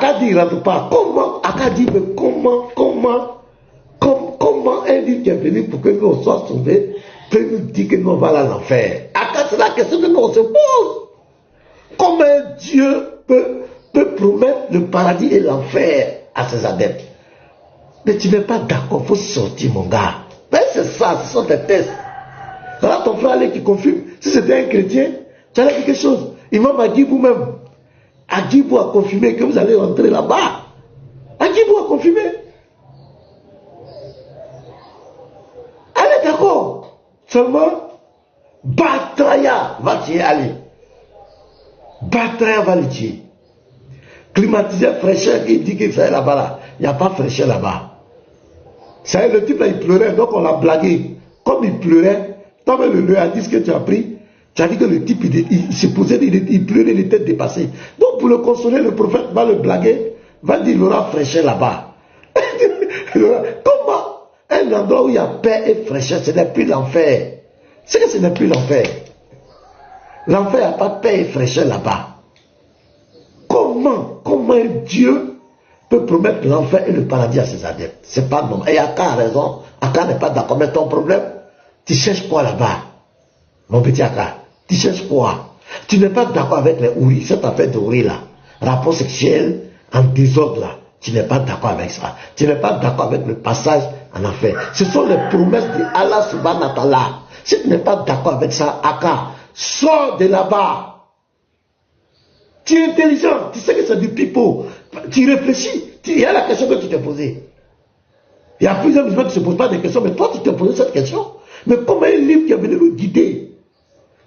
Aka dit il rentre pas. Comment? Aka dit mais comment un livre qui est venu pour que nous soyons sauvés peut nous dire que nous allons à l'enfer? Aka, c'est la question que nous se pose. Comment Dieu peut promettre le paradis et l'enfer à ses adeptes? Mais tu n'es pas d'accord, il faut sortir mon gars. Mais c'est ça, ce sont des tests. Voilà ton frère qui confirme. Si c'était un chrétien, tu allais dire quelque chose. Imam Agibou même. Agibou a confirmé que vous allez rentrer là-bas. Agibou a confirmé. Allez, d'accord. Seulement, Batraya va tuer Ali. Batraya va le tuer. Climatiseur, fraîcheur, il dit qu'il fait là-bas là. Il n'y a pas fraîcheur là-bas. C'est le type là, il pleurait, donc on l'a blagué. Comme il pleurait, toi même le indice que tu as pris, tu as dit que le type il se posait, il pleurait, il était dépassé. Donc pour le consoler, le prophète va le blaguer, va dire il aura fraîcheur là-bas. Comment un endroit où il y a paix et fraîcheur, ce n'est plus l'enfer? C'est que ce n'est plus l'enfer. L'enfer, il n'y a pas de paix et fraîcheur là-bas. Comment Dieu peut promettre l'enfer et le paradis à ses adeptes? C'est pas normal. Et Aka a raison. Aka n'est pas d'accord. Mais ton problème, tu cherches quoi là-bas? Mon petit Aka, tu cherches quoi? Tu n'es pas d'accord avec les Ouri, cette affaire de Ouri là. Rapport sexuel en désordre là. Tu n'es pas d'accord avec ça. Tu n'es pas d'accord avec le passage en enfer. Ce sont les promesses de Allah subhanahu wa ta'ala. Si tu n'es pas d'accord avec ça, Aka, sors de là-bas. Tu es intelligent, tu sais que c'est du pipeau. Tu réfléchis, il y a la question que tu t'es posée. Il y a plusieurs musulmans qui ne se posent pas des questions, mais toi tu t'es posé cette question. Mais comment un livre qui est venu nous guider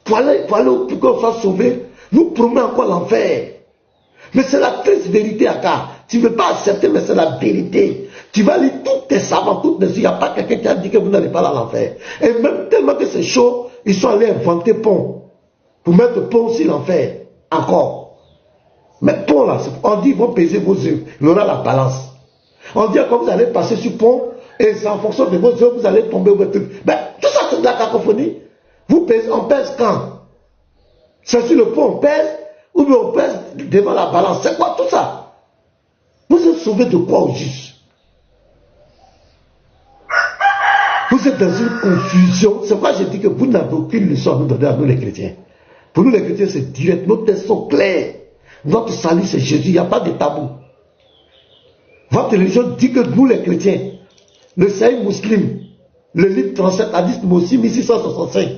pour qu'on soit sauvé, nous promet encore l'enfer? Mais c'est la triste vérité, Aka. Tu ne veux pas accepter, mais c'est la vérité. Tu vas lire tous tes savants, toutes les... Il n'y a pas quelqu'un qui a dit que vous n'allez pas à l'enfer. Et même tellement que c'est chaud, ils sont allés inventer pont. Pour mettre pont sur l'enfer. Encore. Mais pont là, on dit ils vont peser vos œuvres. Il y aura la balance. On dit quand vous allez passer sur pont, et c'est en fonction de vos œuvres, vous allez tomber au truc. Ben, tout ça c'est de la cacophonie. Vous pèsez, on pèse quand? C'est sur le pont, on pèse, ou bien on pèse devant la balance. C'est quoi tout ça? Vous êtes sauvés de quoi au juste? Vous êtes dans une confusion. C'est pourquoi je dis que vous n'avez aucune leçon à nous donner à nous les chrétiens. Pour nous les chrétiens, c'est direct. Nos tests sont clairs. Notre salut, c'est Jésus. Il n'y a pas de tabou. Votre religion dit que nous, les chrétiens, le Sahih musulman, le livre 37, hadith numéro 6665,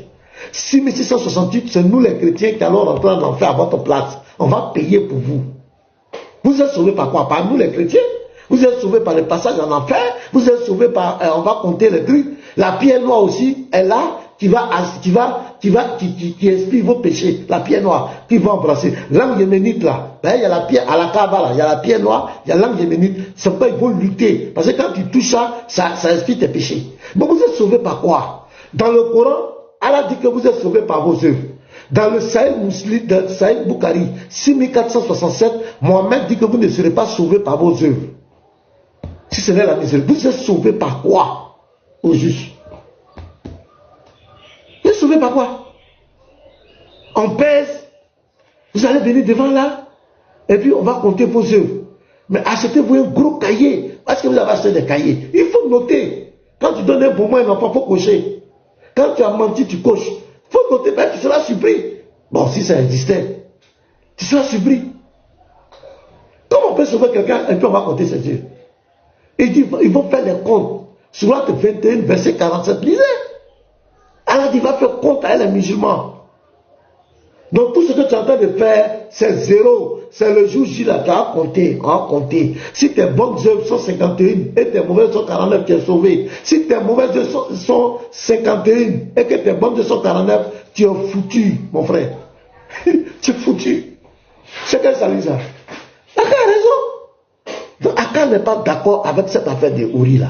6668, c'est nous, les chrétiens, qui allons rentrer en enfer à votre place. On va payer pour vous. Vous êtes sauvés par quoi? Par nous, les chrétiens. Vous êtes sauvés par le passage en enfer. Vous êtes sauvés par, on va compter les trucs. La pierre noire aussi est là, qui explique vos péchés. La pierre noire, qui va embrasser. Langue yéménite là, il y a la pierre, à la Kaaba là, il y a la pierre noire, il y a langue yéménite. C'est pourquoi il faut lutter. Parce que quand tu touches ça explique tes péchés. Bon, vous êtes sauvés par quoi? Dans le Coran, Allah dit que vous êtes sauvés par vos œuvres. Dans le Sahih Muslim, dans Sahih Bukhari, 6467, Mohammed dit que vous ne serez pas sauvés par vos œuvres. Si ce n'est la miséricorde, vous êtes sauvés par quoi? Au juste. Vous êtes sauvés par quoi? On pèse, vous allez venir devant là, et puis on va compter vos œuvres. Mais achetez-vous un gros cahier, parce que vous avez acheté des cahiers. Il faut noter. Quand tu donnes un bon moyen, il faut cocher. Quand tu as menti, tu coches. Il faut noter, ben, tu seras surpris. Bon, si ça existait, tu seras surpris. Comment on peut sauver quelqu'un et puis on va compter ses yeux? Il dit, ils vont faire les comptes. Sourate 21, verset 47, lisez. Allah dit, il va faire compte à les musulmans. Donc tout ce que tu es en train de faire, c'est zéro. C'est le jour J là, tu as compté, on va compter. Si tes bonnes œuvres sont 51 et tes mauvaises sont 49, tu es sauvé. Si tes mauvaises œuvres sont 51 et que tes bonnes œuvres sont 49, tu es foutu, mon frère. Tu es foutu. C'est quel salut ça? Aka a raison. Donc Aka n'est pas d'accord avec cette affaire de Ouri là.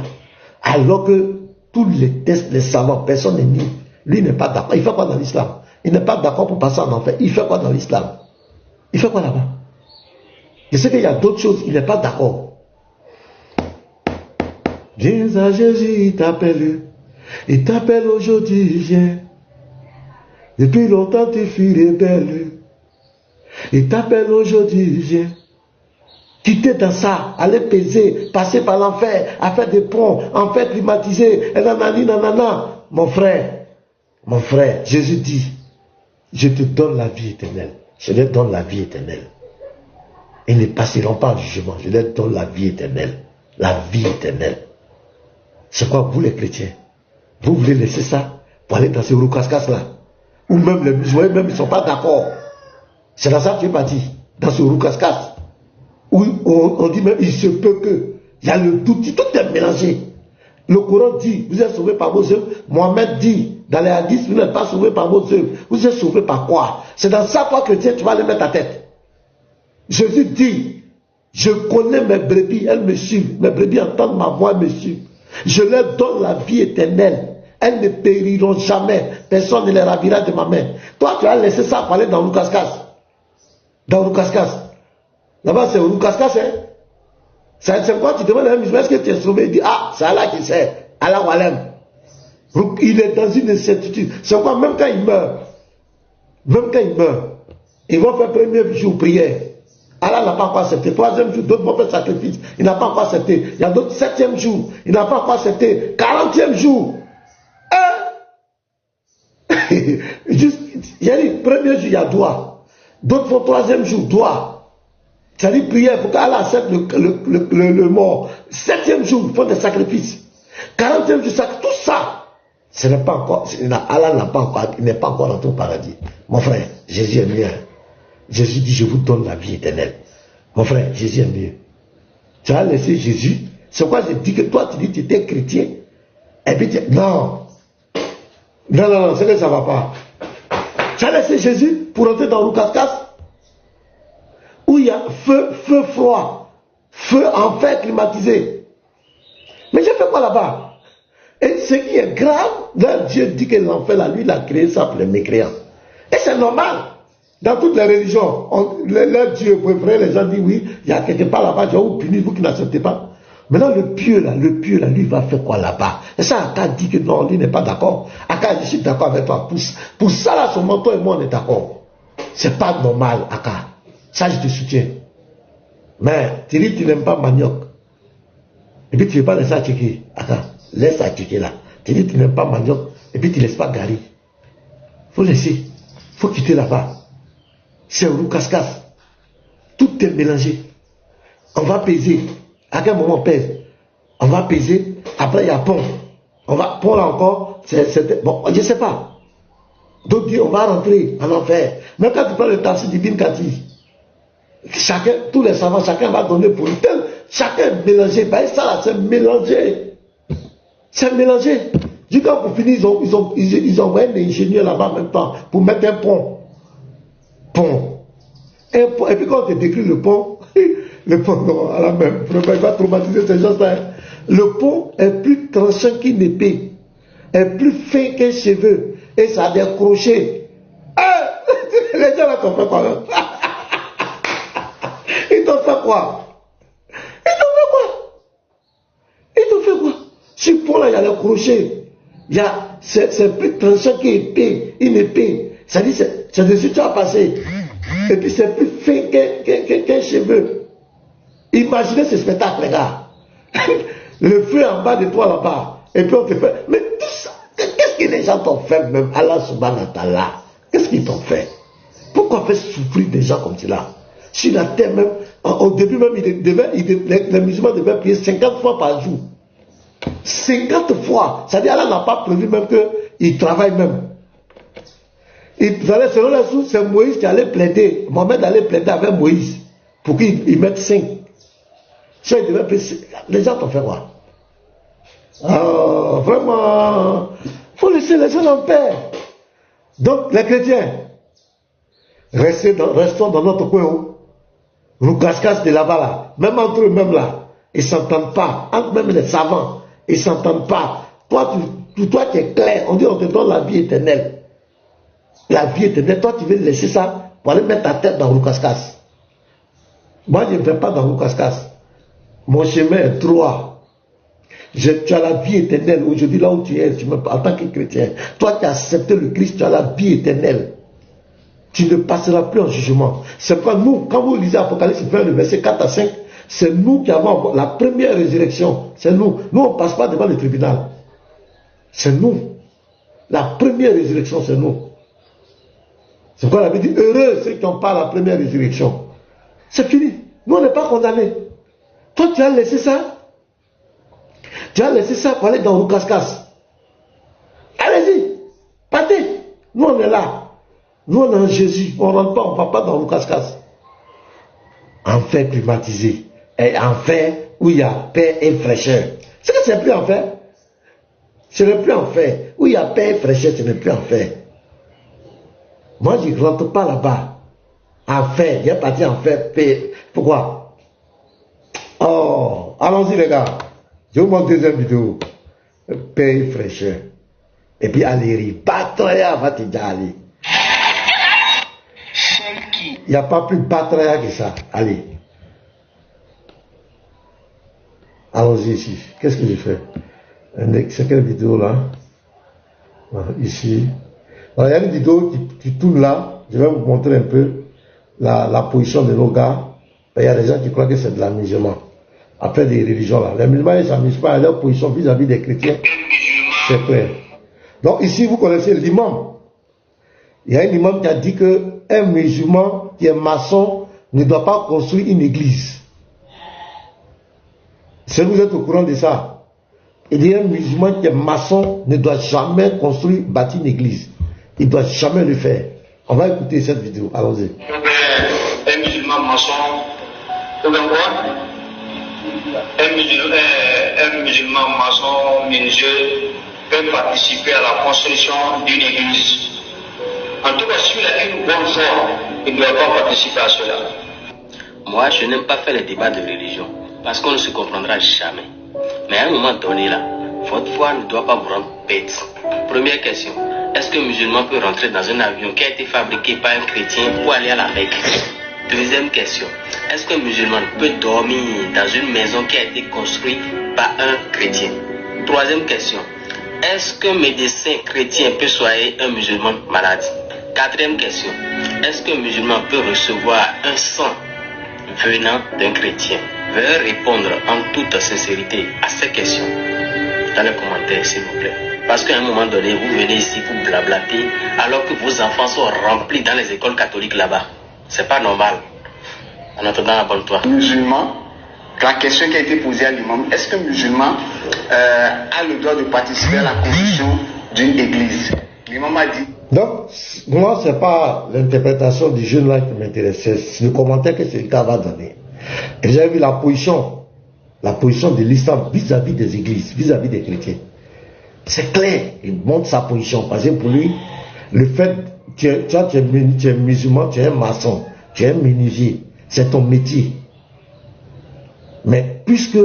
Alors que tous les tests, les savants, personne n'est mis. Lui n'est pas d'accord. Il fait quoi dans l'islam? Il n'est pas d'accord pour passer en enfer. Il fait quoi dans l'islam? Il fait quoi là-bas? Je sais qu'il y a d'autres choses. Il n'est pas d'accord. Viens à Jésus, il t'appelle. Il t'appelle aujourd'hui, viens. Depuis longtemps, tu fuis rebelle. Il t'appelle aujourd'hui, viens. quitter dans ça, aller peser, passer par l'enfer, à faire des ponts, enfer climatisé, et nanani, nanana. Mon frère, Jésus dit, je te donne la vie éternelle. Je leur donne la vie éternelle. Ils ne passeront pas en jugement. Je leur donne la vie éternelle. La vie éternelle. C'est quoi, vous les chrétiens? Vous voulez laisser ça pour aller dans ces roucascas là? Ou même les musulmans, même ils ne sont pas d'accord. C'est dans ça que tu es parti. Dans ce roucascas. Où on dit même, il se peut que. Il y a le doute, tout est mélangé. Le Coran dit, vous êtes sauvés par vos œuvres. Mohamed dit, dans les hadiths, vous n'êtes pas sauvés par vos œuvres. Vous êtes sauvés par quoi? C'est dans ça, toi, chrétien, tu vas les mettre à tête. Jésus dit, je connais mes brebis, elles me suivent. Mes brebis entendent ma voix, elles me suivent. Je leur donne la vie éternelle. Elles ne périront jamais. Personne ne les ravira de ma main. Toi, tu as laissé ça pour aller dans Roucascas. Dans Roucascas. Là-bas, c'est Roucascas, hein? C'est quoi? Tu demandes à un musulman, est-ce que tu es sauvé? Il dit, ah, c'est Allah qui sait. Allah Walem. Il est dans une incertitude. C'est quoi? Même quand il meurt, ils vont faire premier jour prière. Allah n'a pas encore accepté. Troisième jour, d'autres vont faire sacrifice. Il n'a pas encore accepté. Il y a d'autres, septième jour. Il n'a pas encore accepté. 40e jour. Il y a dit, premier jour, il y a droit. D'autres font troisième jour, droit. C'est-à-dire prière pour qu'Allah accepte le mort. Septième jour, ils font des sacrifices. 40e jour, tout ça. Ce n'est pas encore, Allah n'a pas encore, il n'est pas encore dans ton paradis. Mon frère, Jésus est mieux. Jésus dit, je vous donne la vie éternelle. Mon frère, Jésus est mieux. Tu as laissé Jésus. C'est quoi je dis que toi, tu dis que tu étais chrétien. Et puis tu dis, non. Non, c'est que ça ne va pas. Tu as laissé Jésus pour entrer dans Roucascas, où il y a feu froid, feu enfer climatisé. Mais j'ai fait quoi là-bas? Et ce qui est grave, là, Dieu dit que l'enfer, là, lui, il a créé ça pour les mécréants. Et c'est normal. Dans toutes les religions, leur Dieu préféré, les gens disent oui, il y a quelque part là-bas, je vais vous punir, vous qui n'acceptez pas. Maintenant, le pieux là, lui, va faire quoi là-bas? Et ça, Aka dit que non, lui n'est pas d'accord. Aka, je suis d'accord avec toi. Pour ça, là, son menton et moi, on est d'accord. C'est pas normal, Aka. Ça, je te soutiens. Mais, tu dis que tu n'aimes pas manioc. Et puis, tu ne veux pas laisser à checker. Aka, laisse à checker là. Tu dis que tu n'aimes pas manioc. Et puis, tu ne laisses pas Gary. Faut laisser. Faut quitter là-bas. C'est Roucascas. Tout est mélangé. On va peser. À quel moment on pèse? On va peser. Après, il y a pont. On va, pont là encore. Bon, je ne sais pas. D'autres disent, on va rentrer en enfer. Même quand tu prends le taxi d'Ibn Kati, chacun, tous les savants, chacun va donner pour lui. Chacun est mélangé. Ben, ça là, c'est mélangé. C'est mélangé. Du coup, pour finir, ils ont envoyé des ingénieurs là-bas en même temps pour mettre un pont. Et puis quand on te décrit le pont, non, à la même, il ne faut pas traumatiser ces gens-là. Le pont est plus tranchant qu'une épée, est plus fin qu'un cheveu, et ça a des crochets. Les gens là t'ont fait quoi? Ils t'ont fait quoi? Sur le pont là, il y a les crochets. C'est plus tranchant qu'une épée. Ça dit, c'est dessus que tu as passé. Et puis c'est plus fin qu'un cheveu. Imaginez ce spectacle, les gars. Le feu en bas de toi là-bas. Et puis on te fait. Mais tout ça, qu'est-ce que les gens t'ont fait même? Allah subhanahu wa ta'ala. Qu'est-ce qu'ils t'ont fait? Pourquoi faire souffrir des gens comme cela? Sur la terre même, au début même, les musulmans devaient prier 50 fois par jour. 50 fois. C'est-à-dire Allah n'a pas prévu même qu'ils travaillent même. Selon la source, c'est Moïse qui allait plaider. Mohamed allait plaider avec Moïse pour qu'il mette 5. Ça, il devait plaider. Les gens t'ont fait quoi? Vraiment, il faut laisser les gens en paix. Donc, les chrétiens, restons dans notre coin. Nous casse de là-bas, là. Même entre eux, même là, ils ne s'entendent pas. Entre même les savants, ils ne s'entendent pas. Toi, tu es clair. On dit on te donne la vie éternelle. La vie éternelle, toi tu veux laisser ça pour aller mettre ta tête dans Roucascas. Moi je ne vais pas dans Roucascas. Mon chemin est droit. Tu as la vie éternelle. Aujourd'hui là où tu es, en tant que chrétien, toi qui as accepté le Christ, tu as la vie éternelle. tu ne passeras plus en jugement. C'est pourquoi nous, quand vous lisez Apocalypse 20, le verset 4 à 5, c'est nous qui avons la première résurrection. C'est nous. Nous, on ne passe pas devant le tribunal. C'est nous. La première résurrection, c'est nous. C'est pourquoi la Bible dit, heureux ceux qui n'ont pas la première résurrection. C'est fini. Nous, on n'est pas condamnés. Toi, tu as laissé ça. Tu as laissé ça pour aller dans Roucascas. Allez-y. Partez. Nous, on est là. Nous, on est en Jésus. On ne rentre pas, on ne va pas dans Roucascas. Enfer climatisé. Et enfer où il y a paix et fraîcheur. C'est que c'est plus enfer. Ce n'est plus enfer. Où il y a paix et fraîcheur, ce n'est plus enfer. Moi, je ne rentre pas là-bas. Enfer. Il y a parti enfer, paix. Pourquoi? Oh, allons-y les gars. Je vous montre deuxième vidéo. Paix et fraîcheur. Et puis allez, Batraya va te dire aller. Il n'y a pas plus Batraya que ça. Allez. Allons-y ici. Qu'est-ce que j'ai fait? C'est quelle vidéo là? Ici. Alors, il y a une vidéo qui tourne là. Je vais vous montrer un peu la position de nos gars. Il y a des gens qui croient que c'est de l'amusement. Après des religions là. Les musulmans, ils ne s'amusent pas à leur position vis-à-vis des chrétiens. C'est clair. Donc ici, vous connaissez l'imam. Il y a un imam qui a dit qu'un musulman qui est maçon ne doit pas construire une église. Si vous êtes au courant de ça, il dit qu'un musulman qui est maçon ne doit jamais construire, bâtir une église. Il ne doit jamais le faire. On va écouter cette vidéo. Allons-y. Un musulman maçon, un musulman maçon, menuisier, peut participer à la construction d'une église. En tout cas, s'il a une bonne foi, il ne doit pas participer à cela. Moi, je n'aime pas faire les débats de religion, parce qu'on ne se comprendra jamais. Mais à un moment donné, là, votre foi ne doit pas vous rendre bête. Première question, est-ce qu'un musulman peut rentrer dans un avion qui a été fabriqué par un chrétien pour aller à la Mecque? Deuxième question, est-ce qu'un musulman peut dormir dans une maison qui a été construite par un chrétien? Troisième question, est-ce qu'un médecin chrétien peut soigner un musulman malade? Quatrième question, est-ce qu'un musulman peut recevoir un sang venant d'un chrétien? Veuillez répondre en toute sincérité à ces questions dans les commentaires, s'il vous plaît. Parce qu'à un moment donné, vous venez ici pour blablater alors que vos enfants sont remplis dans les écoles catholiques là-bas. C'est pas normal. En attendant, abonne-toi. Musulman, la question qui a été posée à l'imam, est-ce qu'un musulman a le droit de participer à la construction d'une église? L'imam a dit. Donc, moi, ce n'est pas l'interprétation du jeune là qui m'intéresse, c'est le commentaire que ce gars va donner. Et j'ai vu la position de l'islam vis-à-vis des églises, vis-à-vis des chrétiens. C'est clair, il montre sa position. Parce que pour lui, le fait, tu es musulman, tu es un maçon, tu es un menuisier, c'est ton métier. Mais puisque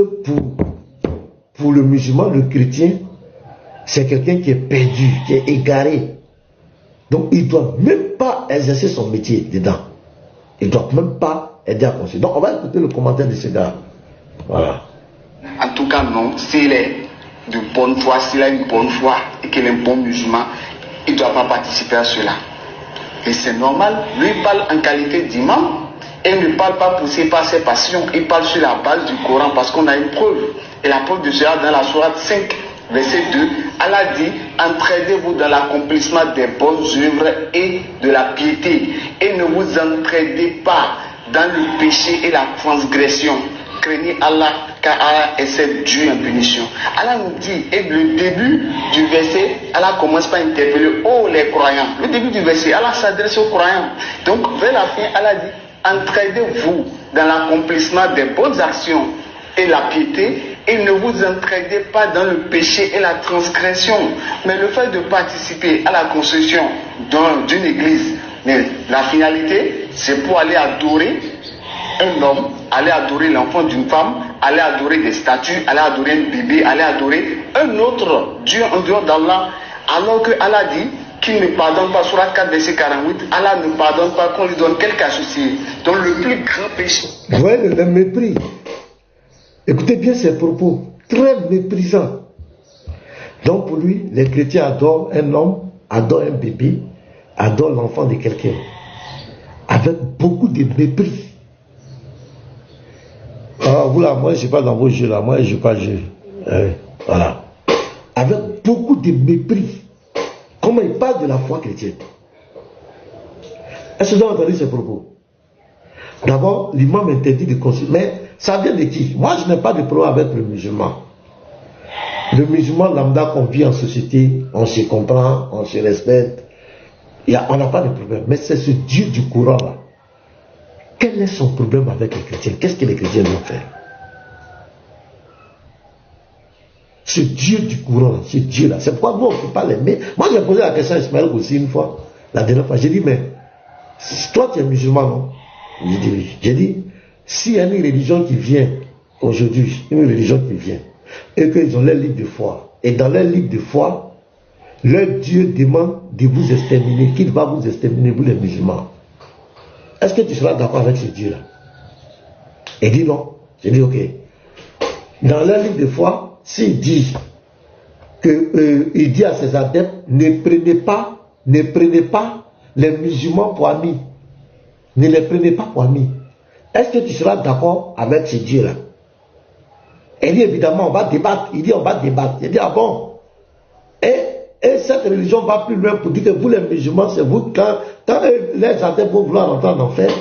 pour le musulman, le chrétien, c'est quelqu'un qui est perdu, qui est égaré. Donc il ne doit même pas exercer son métier dedans. Il ne doit même pas aider à construire. Donc on va écouter le commentaire de ce gars. Voilà. En tout cas, non. S'il est de bonne foi, s'il a une bonne foi et qu'il est un bon musulman, il ne doit pas participer à cela. Et c'est normal. Lui, il parle en qualité d'imam et il ne parle pas poussé par ses passions. Il parle sur la base du Coran parce qu'on a une preuve. Et la preuve de cela dans la sourate 5, verset 2, Allah dit: entraidez-vous dans l'accomplissement des bonnes œuvres et de la piété, et ne vous entraidez pas dans le péché et la transgression. Craignez Allah, car Allah est Dieu en punition. Allah nous dit, et le début du verset, Allah commence par interpeller: oh les croyants. Le début du verset, Allah s'adresse aux croyants. Donc vers la fin, Allah dit: entraidez-vous dans l'accomplissement des bonnes actions et la piété, et ne vous entraidez pas dans le péché et la transgression. Mais le fait de participer à la construction d'une église, mais la finalité, c'est pour aller adorer un homme, aller adorer l'enfant d'une femme, aller adorer des statues, aller adorer un bébé, aller adorer un autre Dieu en dehors d'Allah, alors que Allah dit qu'il ne pardonne pas. Sourate 4, verset 48, Allah ne pardonne pas qu'on lui donne quelque associé. Donc le plus grand péché. Vous voyez le mépris. Écoutez bien ses propos, très méprisants. Donc pour lui, les chrétiens adorent un homme, adorent un bébé, adorent l'enfant de quelqu'un. avec beaucoup de mépris. Ah, vous là, moi je ne suis pas dans vos jeux là, moi je ne joue pas jeu. Voilà. Avec beaucoup de mépris. Comment il parle de la foi chrétienne? Est-ce que vous avez entendu ces propos? D'abord, l'imam interdit de consulter. Mais ça vient de qui? Moi je n'ai pas de problème avec le musulman. Le musulman lambda qu'on vit en société, on se comprend, on se respecte. On n'a pas de problème. Mais c'est ce Dieu du Coran là. Quel est son problème avec les chrétiens? Qu'est-ce que les chrétiens vont faire? Ce Dieu du Coran, ce Dieu là, c'est pourquoi nous on ne peut pas l'aimer. Moi j'ai posé la question à Ismaël aussi une fois, la dernière fois, j'ai dit mais, toi tu es musulman non? J'ai dit oui. J'ai dit, s'il y a une religion qui vient aujourd'hui, une religion qui vient, et qu'ils ont leur livre de foi, et dans leur livre de foi, leur Dieu demande de vous exterminer, qu'il va vous exterminer, vous les musulmans. Est-ce que tu seras d'accord avec ce Dieu-là? Il dit non. J'ai dit ok. Dans leur livre de foi, s'il dit il dit à ses adeptes, ne prenez pas les musulmans pour amis. Ne les prenez pas pour amis. Est-ce que tu seras d'accord avec ce Dieu-là? Il dit évidemment, on va débattre. Il dit on va débattre. Il dit ah bon. Et cette religion va plus loin pour dire que vous les musulmans, c'est vous, quand les adeptes vont vouloir rentrer en enfer,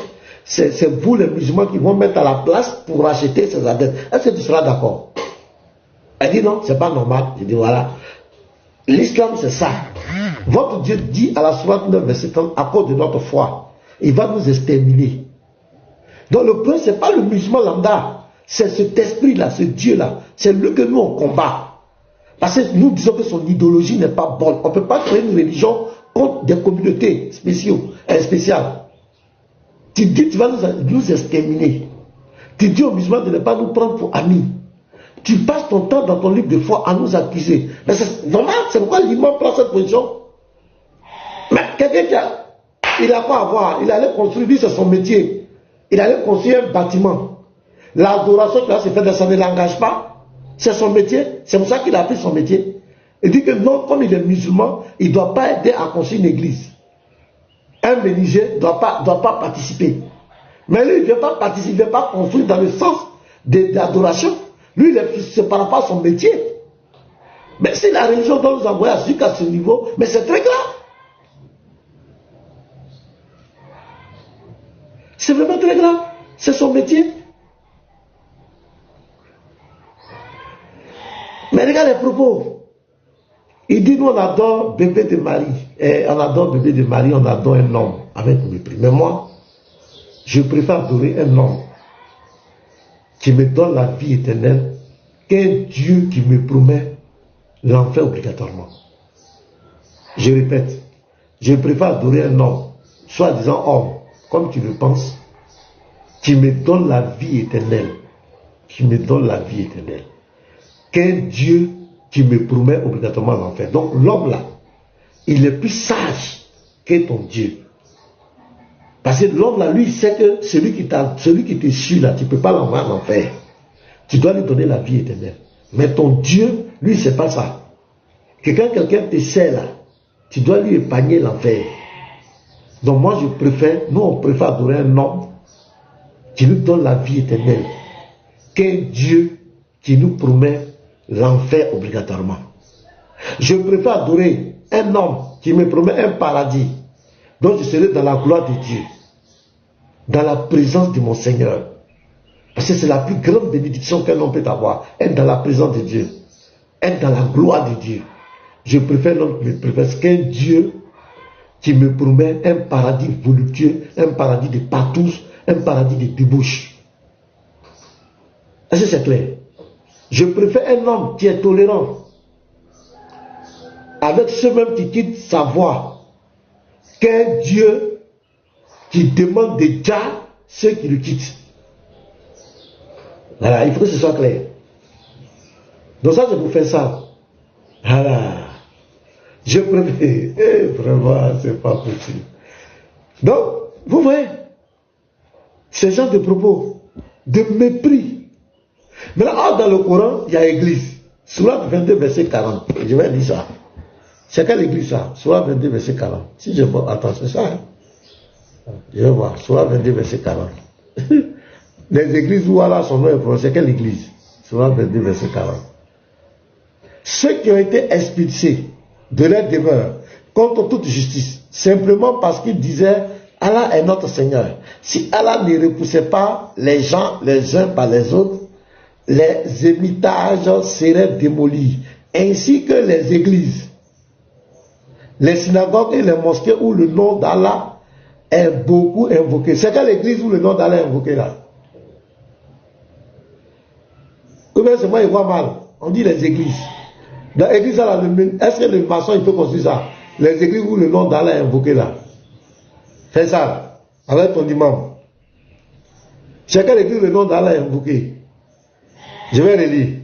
c'est vous les musulmans qui vont mettre à la place pour racheter ces adeptes. Est-ce que tu seras d'accord? Elle dit non, c'est pas normal. Je dis voilà. L'islam c'est ça. Votre Dieu dit à la sourate 9, verset 30, à cause de notre foi, il va nous exterminer. Donc le problème, c'est pas le musulman lambda, c'est cet esprit-là, ce Dieu-là. C'est lui que nous on combat. Parce que nous disons que son idéologie n'est pas bonne. On ne peut pas créer une religion contre des communautés spéciales. Tu dis tu vas nous exterminer. Tu dis aux musulmans de ne pas nous prendre pour amis. Tu passes ton temps dans ton livre de foi à nous accuser. Mais c'est normal, c'est pourquoi l'imam prend cette position. Mais quelqu'un il n'a pas à voir, il allait construire, lui c'est son métier. Il allait construire un bâtiment. L'adoration qu'il va se faire, ça ne l'engage pas. C'est son métier, c'est pour ça qu'il a pris son métier. Il dit que non, comme il est musulman, il ne doit pas aider à construire une église. Un menuisier ne doit pas participer. Mais lui, il ne vient pas participer, il ne vient pas construire dans le sens de l'adoration. Lui, c'est par rapport à son métier. Mais si la religion doit nous envoyer jusqu'à ce niveau, mais c'est très grave. C'est vraiment très grave. C'est son métier. Mais regarde les propos. Il dit, nous on adore bébé de Marie. Et on adore bébé de Marie, on adore un homme avec mépris. Mais moi, je préfère adorer un homme qui me donne la vie éternelle qu'un Dieu qui me promet l'enfer obligatoirement. Je répète, je préfère adorer un homme, soi-disant homme, comme tu le penses, qui me donne la vie éternelle, qu'un Dieu qui me promet obligatoirement l'enfer. Donc l'homme là, il est plus sage que ton Dieu. Parce que l'homme là, lui, il sait que celui qui te suit là, tu ne peux pas l'envoyer en enfer. Tu dois lui donner la vie éternelle. Mais ton Dieu, lui, c'est pas ça. Que quand quelqu'un te sait là, tu dois lui épargner l'enfer. Donc moi, on préfère adorer un homme qui nous donne la vie éternelle qu'un Dieu qui nous promet l'enfer obligatoirement. Je préfère adorer un homme qui me promet un paradis, dont je serai dans la gloire de Dieu, dans la présence de mon Seigneur. Parce que c'est la plus grande bénédiction qu'un homme peut avoir, être dans la présence de Dieu, être dans la gloire de Dieu. Je préfère qu'un Dieu qui me promet un paradis voluptueux, un paradis de patous, un paradis de débauche. Est-ce que c'est clair? Je préfère un homme qui est tolérant, avec ceux même qui quittent sa voie, qu'un Dieu qui demande déjà ceux qui le quittent. Voilà, il faut que ce soit clair. Donc ça, c'est pour faire ça. Voilà. Je préfère. Vraiment, c'est pas possible. Donc, vous voyez, ce genre de propos, de mépris. Maintenant, dans le Coran, il y a l'église. Sourate 22, verset 40. Je vais dire ça. C'est quelle église ça? Sourate 22, verset 40. Si je vois, attends, c'est ça. Hein? Je vais voir. Surah 22, verset 40. Les églises où Allah son nom est prononcé, quelle église? Surah 22, verset 40. Ceux qui ont été expulsés de leur demeure contre toute justice, simplement parce qu'ils disaient Allah est notre Seigneur. Si Allah ne repoussait pas les gens les uns par les autres, les ermitages seraient démolis, ainsi que les églises, les synagogues et les mosquées où le nom d'Allah est beaucoup invoqué. C'est quelle église où le nom d'Allah est invoqué là? Ou bien c'est moi, il voit mal. On dit les églises. Dans l'église, est-ce que le maçon il peut construire ça? Les églises où le nom d'Allah est invoqué là. Fais ça avec ton imam. C'est quelle église où le nom d'Allah est invoqué? Je vais relire.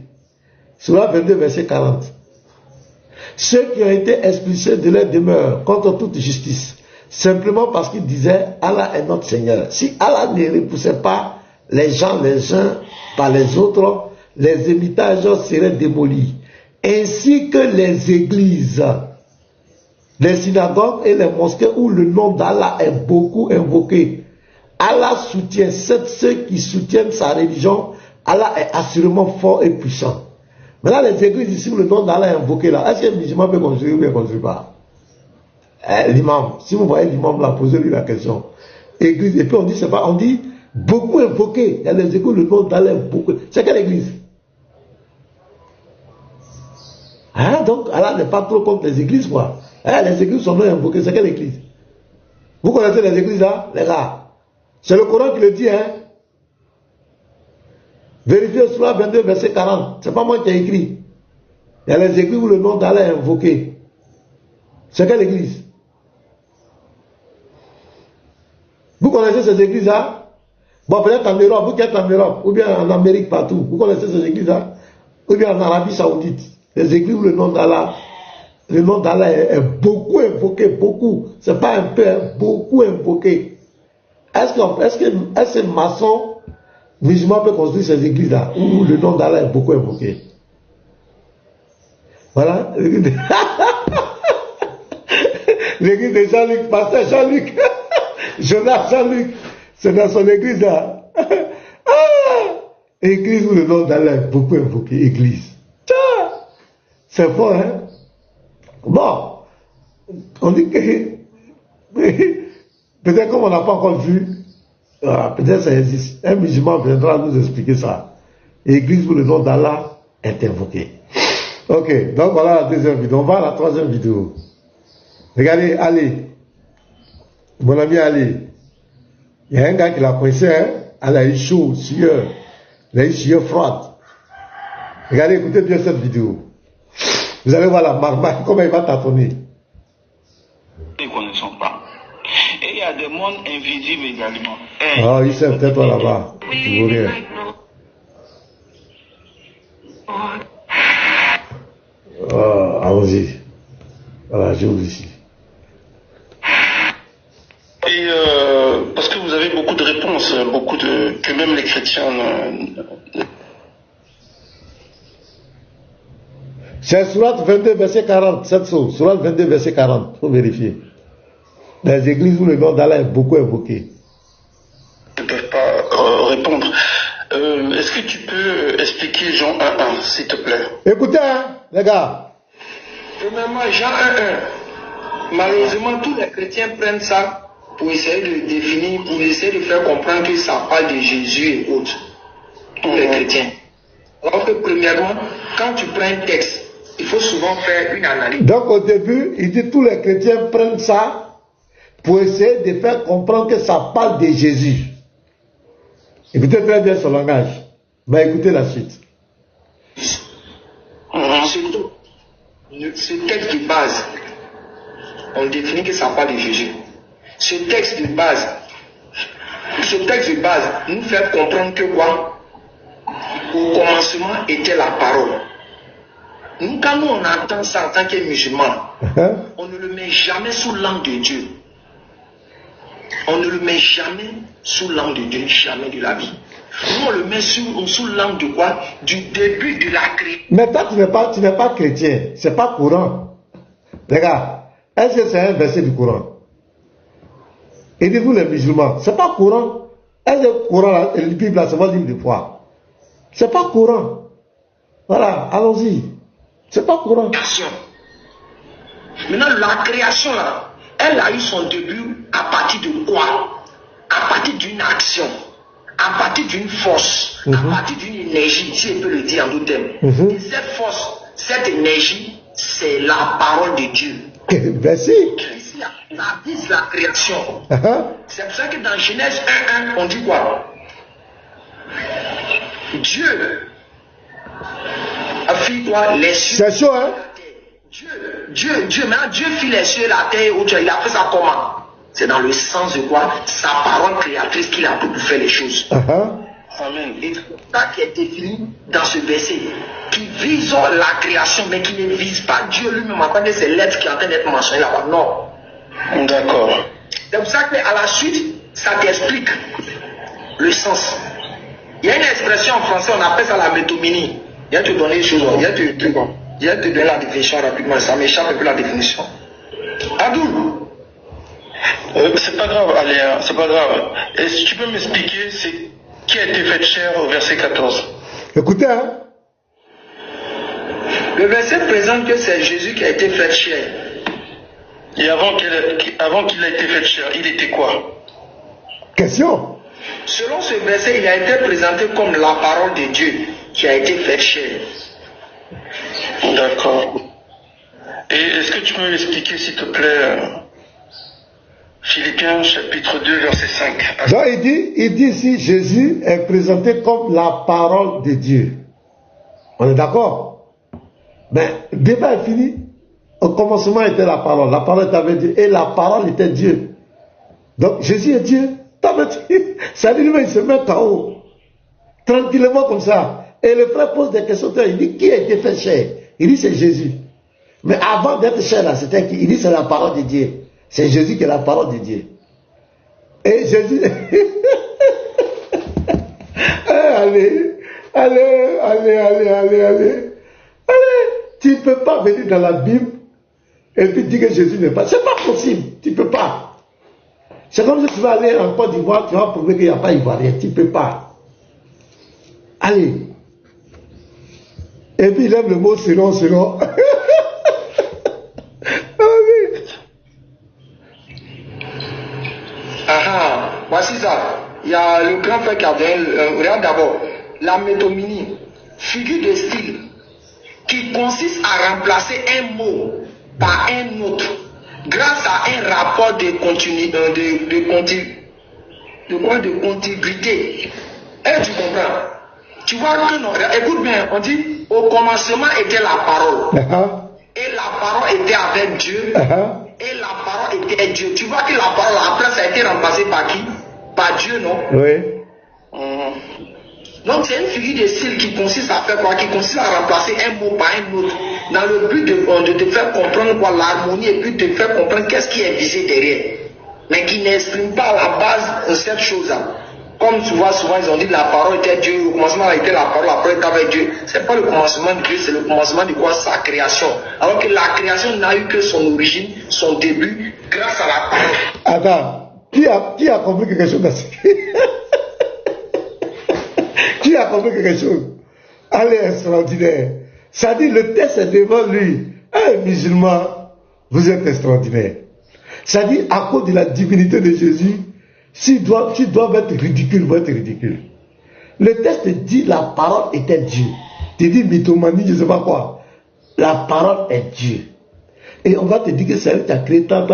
Surah 22, verset 40. Ceux qui ont été expulsés de leur demeure contre toute justice, simplement parce qu'ils disaient Allah est notre Seigneur. Si Allah ne repoussait pas les gens les uns par les autres, les ermitages seraient démolis, ainsi que les églises, les synagogues et les mosquées où le nom d'Allah est beaucoup invoqué. Allah soutient ceux qui soutiennent sa religion. Allah est assurément fort et puissant. Maintenant, les églises ici où le nom d'Allah est invoqué là, est-ce que le musulman peut construire ou bien construire pas? L'imam, si vous voyez l'imam là, posez-lui la question. Église, et puis on dit, c'est pas, on dit beaucoup invoqué. Il y a les églises où le nom d'Allah est beaucoup. C'est quelle église? Hein, donc Allah n'est pas trop contre les églises, quoi. Hein, les églises sont non invoquées, c'est quelle église? Vous connaissez les églises là, les gars? C'est le Coran qui le dit, hein. Vérifiez Surah 22, verset 40. C'est pas moi qui ai écrit. Il y a les églises où le nom d'Allah est invoqué. C'est quelle église? Vous connaissez ces églises-là? Bon, peut-être en Europe, vous qui êtes en Europe, ou bien en Amérique, partout. Vous connaissez ces églises-là? Ou bien en Arabie Saoudite. Les églises où le nom d'Allah est beaucoup invoqué, beaucoup. C'est pas un peu, hein, beaucoup invoqué. Est-ce que maçon musulman peut construire ces églises-là où le nom d'Allah est beaucoup invoqué? Voilà. L'église de Jean-Luc, pasteur Jean-Luc, Jonas Jean-Luc, c'est dans son église là. Église où le nom d'Allah est beaucoup invoqué, église. C'est fort, hein? Bon, on dit que peut-être comme on n'a pas encore vu, peut-être ça existe. Un musulman viendra nous expliquer ça. Église où le nom d'Allah est invoqué. Ok, donc voilà la deuxième vidéo. On va à la troisième vidéo. Regardez, Ali. Mon ami Ali. Il y a un gars qui l'a coincé, hein? Elle a eu chaud, sueur. Elle a eu sueur froide. Regardez, écoutez bien cette vidéo. Vous allez voir la marmaille, comment il va tâtonner. Nous ne connaissons pas. Et il y a des mondes invisibles également. Ah, il sait peut-être toi là-bas. Tu vois rien. Allons-y. Voilà, j'ouvre ici. Et parce que vous avez beaucoup de réponses, que même les chrétiens C'est Sourate 22, verset 40, cette chose. Sourate 22, verset 40, il faut vérifier. Les églises où le nom d'Allah est beaucoup invoqué. ne peuvent pas répondre. Est-ce que tu peux expliquer Jean 1.1, s'il te plaît? Écoutez, hein, les gars. Premièrement, Jean 1.1. Malheureusement, tous les chrétiens prennent ça pour essayer de définir, pour essayer de faire comprendre que ça parle de Jésus et autres. Tous les chrétiens. Alors que premièrement, quand tu prends un texte, il faut souvent faire une analyse. Donc au début, il dit tous les chrétiens prennent ça pour essayer de faire comprendre que ça parle de Jésus. Écoutez très bien son langage. Mais écoutez la suite. Surtout, ce texte de base, on définit que ça parle de Jésus. Ce texte de base nous fait comprendre que quoi? Au commencement était la parole. Nous, quand nous on entend ça en tant que musulmans, on ne le met jamais sous l'angle de Dieu. On ne le met jamais sous l'angle de Dieu, jamais de la vie. Nous, on le met sous l'angle de quoi? Du début de la création. Mais toi, tu n'es pas chrétien. C'est pas courant. Les gars, est-ce que c'est un verset du Coran? Et dites-vous les musulmans, c'est pas courant. Est-ce que courant, là, le Bible, là, c'est votre livre de foi? C'est pas courant. Voilà, allons-y. C'est pas courant. Maintenant, la création, là, elle a eu son début à partir de quoi? À partir d'une action, à partir d'une force, à partir d'une énergie, si je peux le dire en d'autres termes. Et cette force, cette énergie, c'est la parole de Dieu. Merci. Ici, la vie, c'est la création. C'est pour ça que dans Genèse 1:1, on dit quoi? Dieu a fait quoi? Les cieux. C'est chaud, hein? Maintenant Dieu fit les cieux et la terre, il a fait ça comment? C'est dans le sens de quoi? Sa parole créatrice qu'il a pu faire les choses. Amen. Et c'est ça qui est défini dans ce verset, qui vise la création, mais qui ne vise pas Dieu lui-même en tant que c'est l'être qui est en train d'être mentionné là-bas. Non. D'accord. C'est pour ça qu'à la suite, ça t'explique le sens. Il y a une expression en français, on appelle ça la métominie. Il va te donner une chose, il va te donner la définition rapidement, ça m'échappe un peu la définition. Adoul. C'est pas grave, Aléa, c'est pas grave. Est-ce que tu peux m'expliquer qui a été fait chair au verset 14? Écoutez, hein? Le verset présente que c'est Jésus qui a été fait chair. Et avant qu'il ait été fait chair, il était quoi? Question. Selon ce verset, il a été présenté comme la parole de Dieu qui a été fait chair. D'accord. Et est-ce que tu peux m'expliquer, s'il te plaît, Philippiens chapitre 2, verset 5. Donc il dit ici, Jésus est présenté comme la parole de Dieu. On est d'accord? Mais le débat est fini. Au commencement était la parole était avec Dieu, et la parole était Dieu. Donc Jésus est Dieu. Ça dit, il se met KO. Tranquillement comme ça. Et le frère pose des questions, il dit, qui a été fait chair? Il dit, c'est Jésus. Mais avant d'être chair là, c'était qui? Il dit, c'est la parole de Dieu. C'est Jésus qui est la parole de Dieu. Et Jésus... allez. Tu ne peux pas venir dans la Bible et puis dire que Jésus n'est pas... C'est pas possible. Tu ne peux pas. C'est comme si tu vas aller en Côte d'Ivoire, tu vas prouver qu'il n'y a pas Ivoirien. Tu ne peux pas. Allez. Et puis il aime le mot selon. Voici ça. Il y a le grand frère qui a donné. Regarde d'abord. La métominie, figure de style qui consiste à remplacer un mot par un autre grâce à un rapport de contiguïté. Et tu comprends? Tu vois que non, écoute bien, on dit au commencement était la parole. Et la parole était avec Dieu. Et la parole était Dieu. Tu vois que la parole après ça a été remplacée par qui? Par Dieu, non? Oui. Donc c'est une figure de style qui consiste à faire quoi? Qui consiste à remplacer un mot par un autre dans le but de te faire comprendre quoi, l'harmonie, et puis de te faire comprendre qu'est-ce qui est visé derrière. Mais qui n'exprime pas à la base de cette chose-là. Comme tu vois souvent ils ont dit la parole était Dieu, au commencement elle était la parole, après elle était avec Dieu. C'est pas le commencement de Dieu, c'est le commencement de quoi? Sa création. Alors que la création n'a eu que son origine, son début, grâce à la parole. Attends, qui a compris quelque chose d'assez? Qui a compris quelque chose? Allez, extraordinaire. Ça dit, le texte est devant lui. Un musulman, vous êtes extraordinaire. Ça dit, à cause de la divinité de Jésus, tu dois être ridicule, vous être ridicule. Le texte dit, la parole était Dieu. Tu dis mythomanie, je ne sais pas quoi. La parole est Dieu. Et on va te dire que c'est lui qui a créé tant.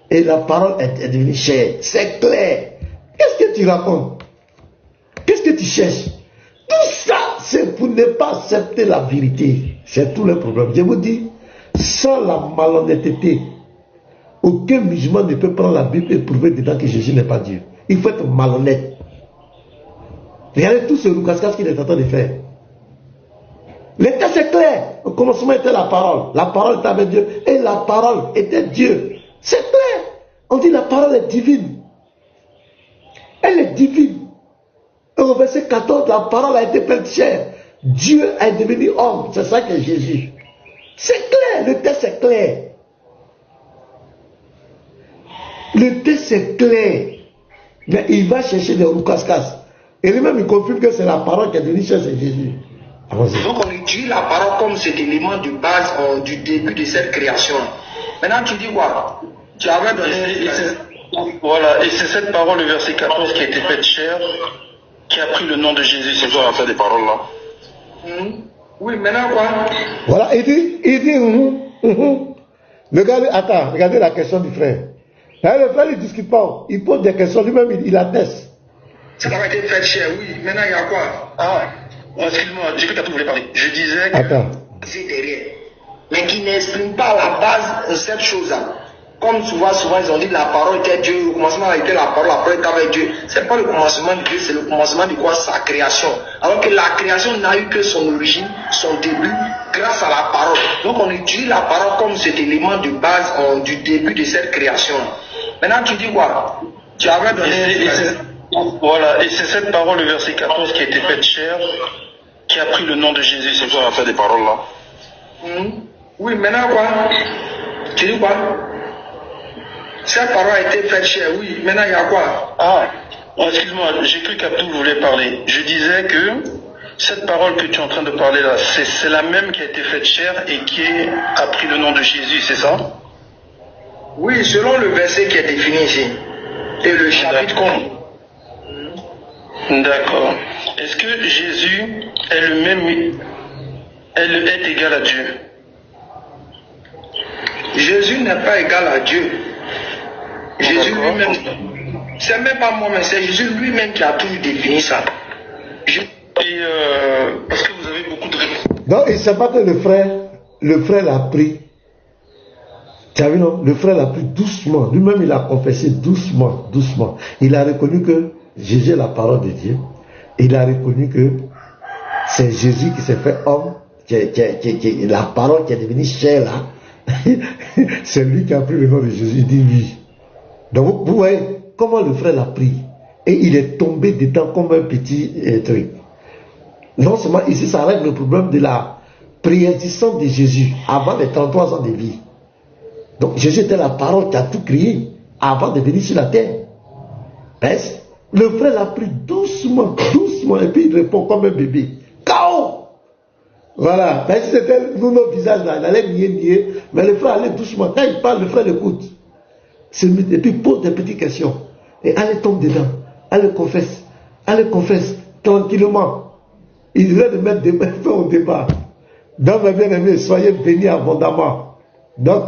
Et la parole est devenue chair. C'est clair. Qu'est-ce que tu racontes? Qu'est-ce que tu cherches? Tout ça, c'est pour ne pas accepter la vérité. C'est tout le problème. Je vous dis, sans la malhonnêteté, aucun musulman ne peut prendre la Bible et prouver dedans que Jésus n'est pas Dieu. Il faut être malhonnête. Regardez tout ce roucascas qu'il est en train de faire. Le texte est clair. Au commencement était la parole. La parole était avec Dieu. Et la parole était Dieu. C'est clair. On dit la parole est divine. Elle est divine. Au verset 14, la parole a été faite chair. Dieu est devenu homme. C'est ça que Jésus. C'est clair. Le texte est clair. Le texte est clair. Mais il va chercher des roucascas. Et lui-même, il confirme que c'est la parole qui est devenue chercher Jésus. Donc on utilise la parole comme cet élément de base du début de cette création. Maintenant, tu dis quoi? Tu avais donné... Voilà, et c'est cette parole, le verset 14, qui a été faite chair, qui a pris le nom de Jésus. C'est quoi en fait des paroles là? Oui, maintenant quoi? Voilà, il dit, Attends, regardez la question du frère. Le frère, il ne discute pas. Il pose des questions, lui-même, il atteste. Ça a été fait chair, oui. Maintenant, il y a quoi? Excuse-moi, j'ai cru que tu voulais parler. Je disais que... Attends. C'est derrière. Mais qui n'exprime pas la base de cette chose-là. Comme souvent, ils ont dit la parole était Dieu, au commencement était la parole était avec Dieu. C'est pas le commencement de Dieu, c'est le commencement de quoi? Sa création. Alors que la création n'a eu que son origine, son début, grâce à la parole. Donc on utilise la parole comme cet élément de base du début de cette création. Maintenant tu dis quoi? Tu avais donné... Voilà, et c'est cette parole, le verset 14, qui a été faite chair, qui a pris le nom de Jésus. C'est quoi en fait des paroles là? Oui, maintenant quoi? Tu dis quoi? Cette parole a été faite chair, oui. Maintenant, il y a quoi? Excuse-moi, j'ai cru qu'Abdou voulait parler. Je disais que cette parole que tu es en train de parler là, c'est la même qui a été faite chair et qui a pris le nom de Jésus, c'est ça? Oui, selon le verset qui est défini ici. Et le chapitre qu'on... D'accord. Est-ce que Jésus est le même, est égal à Dieu? Jésus n'est pas égal à Dieu. Jésus lui-même, c'est même pas moi, mais c'est Jésus lui-même qui a tout défini ça. Parce que vous avez beaucoup de réponses. Donc, il ne sait pas que le frère l'a pris. Tu as vu, non? Le frère l'a pris doucement. Lui-même, il a confessé doucement, doucement. Il a reconnu que Jésus est la parole de Dieu. Il a reconnu que c'est Jésus qui s'est fait homme, la parole qui est devenue chair là. C'est lui qui a pris le nom de Jésus. Il dit oui. Donc vous voyez comment le frère l'a pris. Et il est tombé dedans comme un petit truc. Non seulement ici ça règle le problème de la préexistence de Jésus avant les 33 ans de vie. Donc Jésus était la parole qui a tout créé avant de venir sur la terre. Le frère l'a pris doucement, doucement, et puis il répond comme un bébé. K.O. Voilà. Si c'était nos visages là, il allait nier, mais le frère allait doucement. Quand il parle, le frère l'écoute. Et puis il pose des petites questions. Et allez tombe dedans. Allez confesse, tranquillement. Il vient de mettre des mains au départ. Donc mes bien-aimés, soyez bénis abondamment. Donc,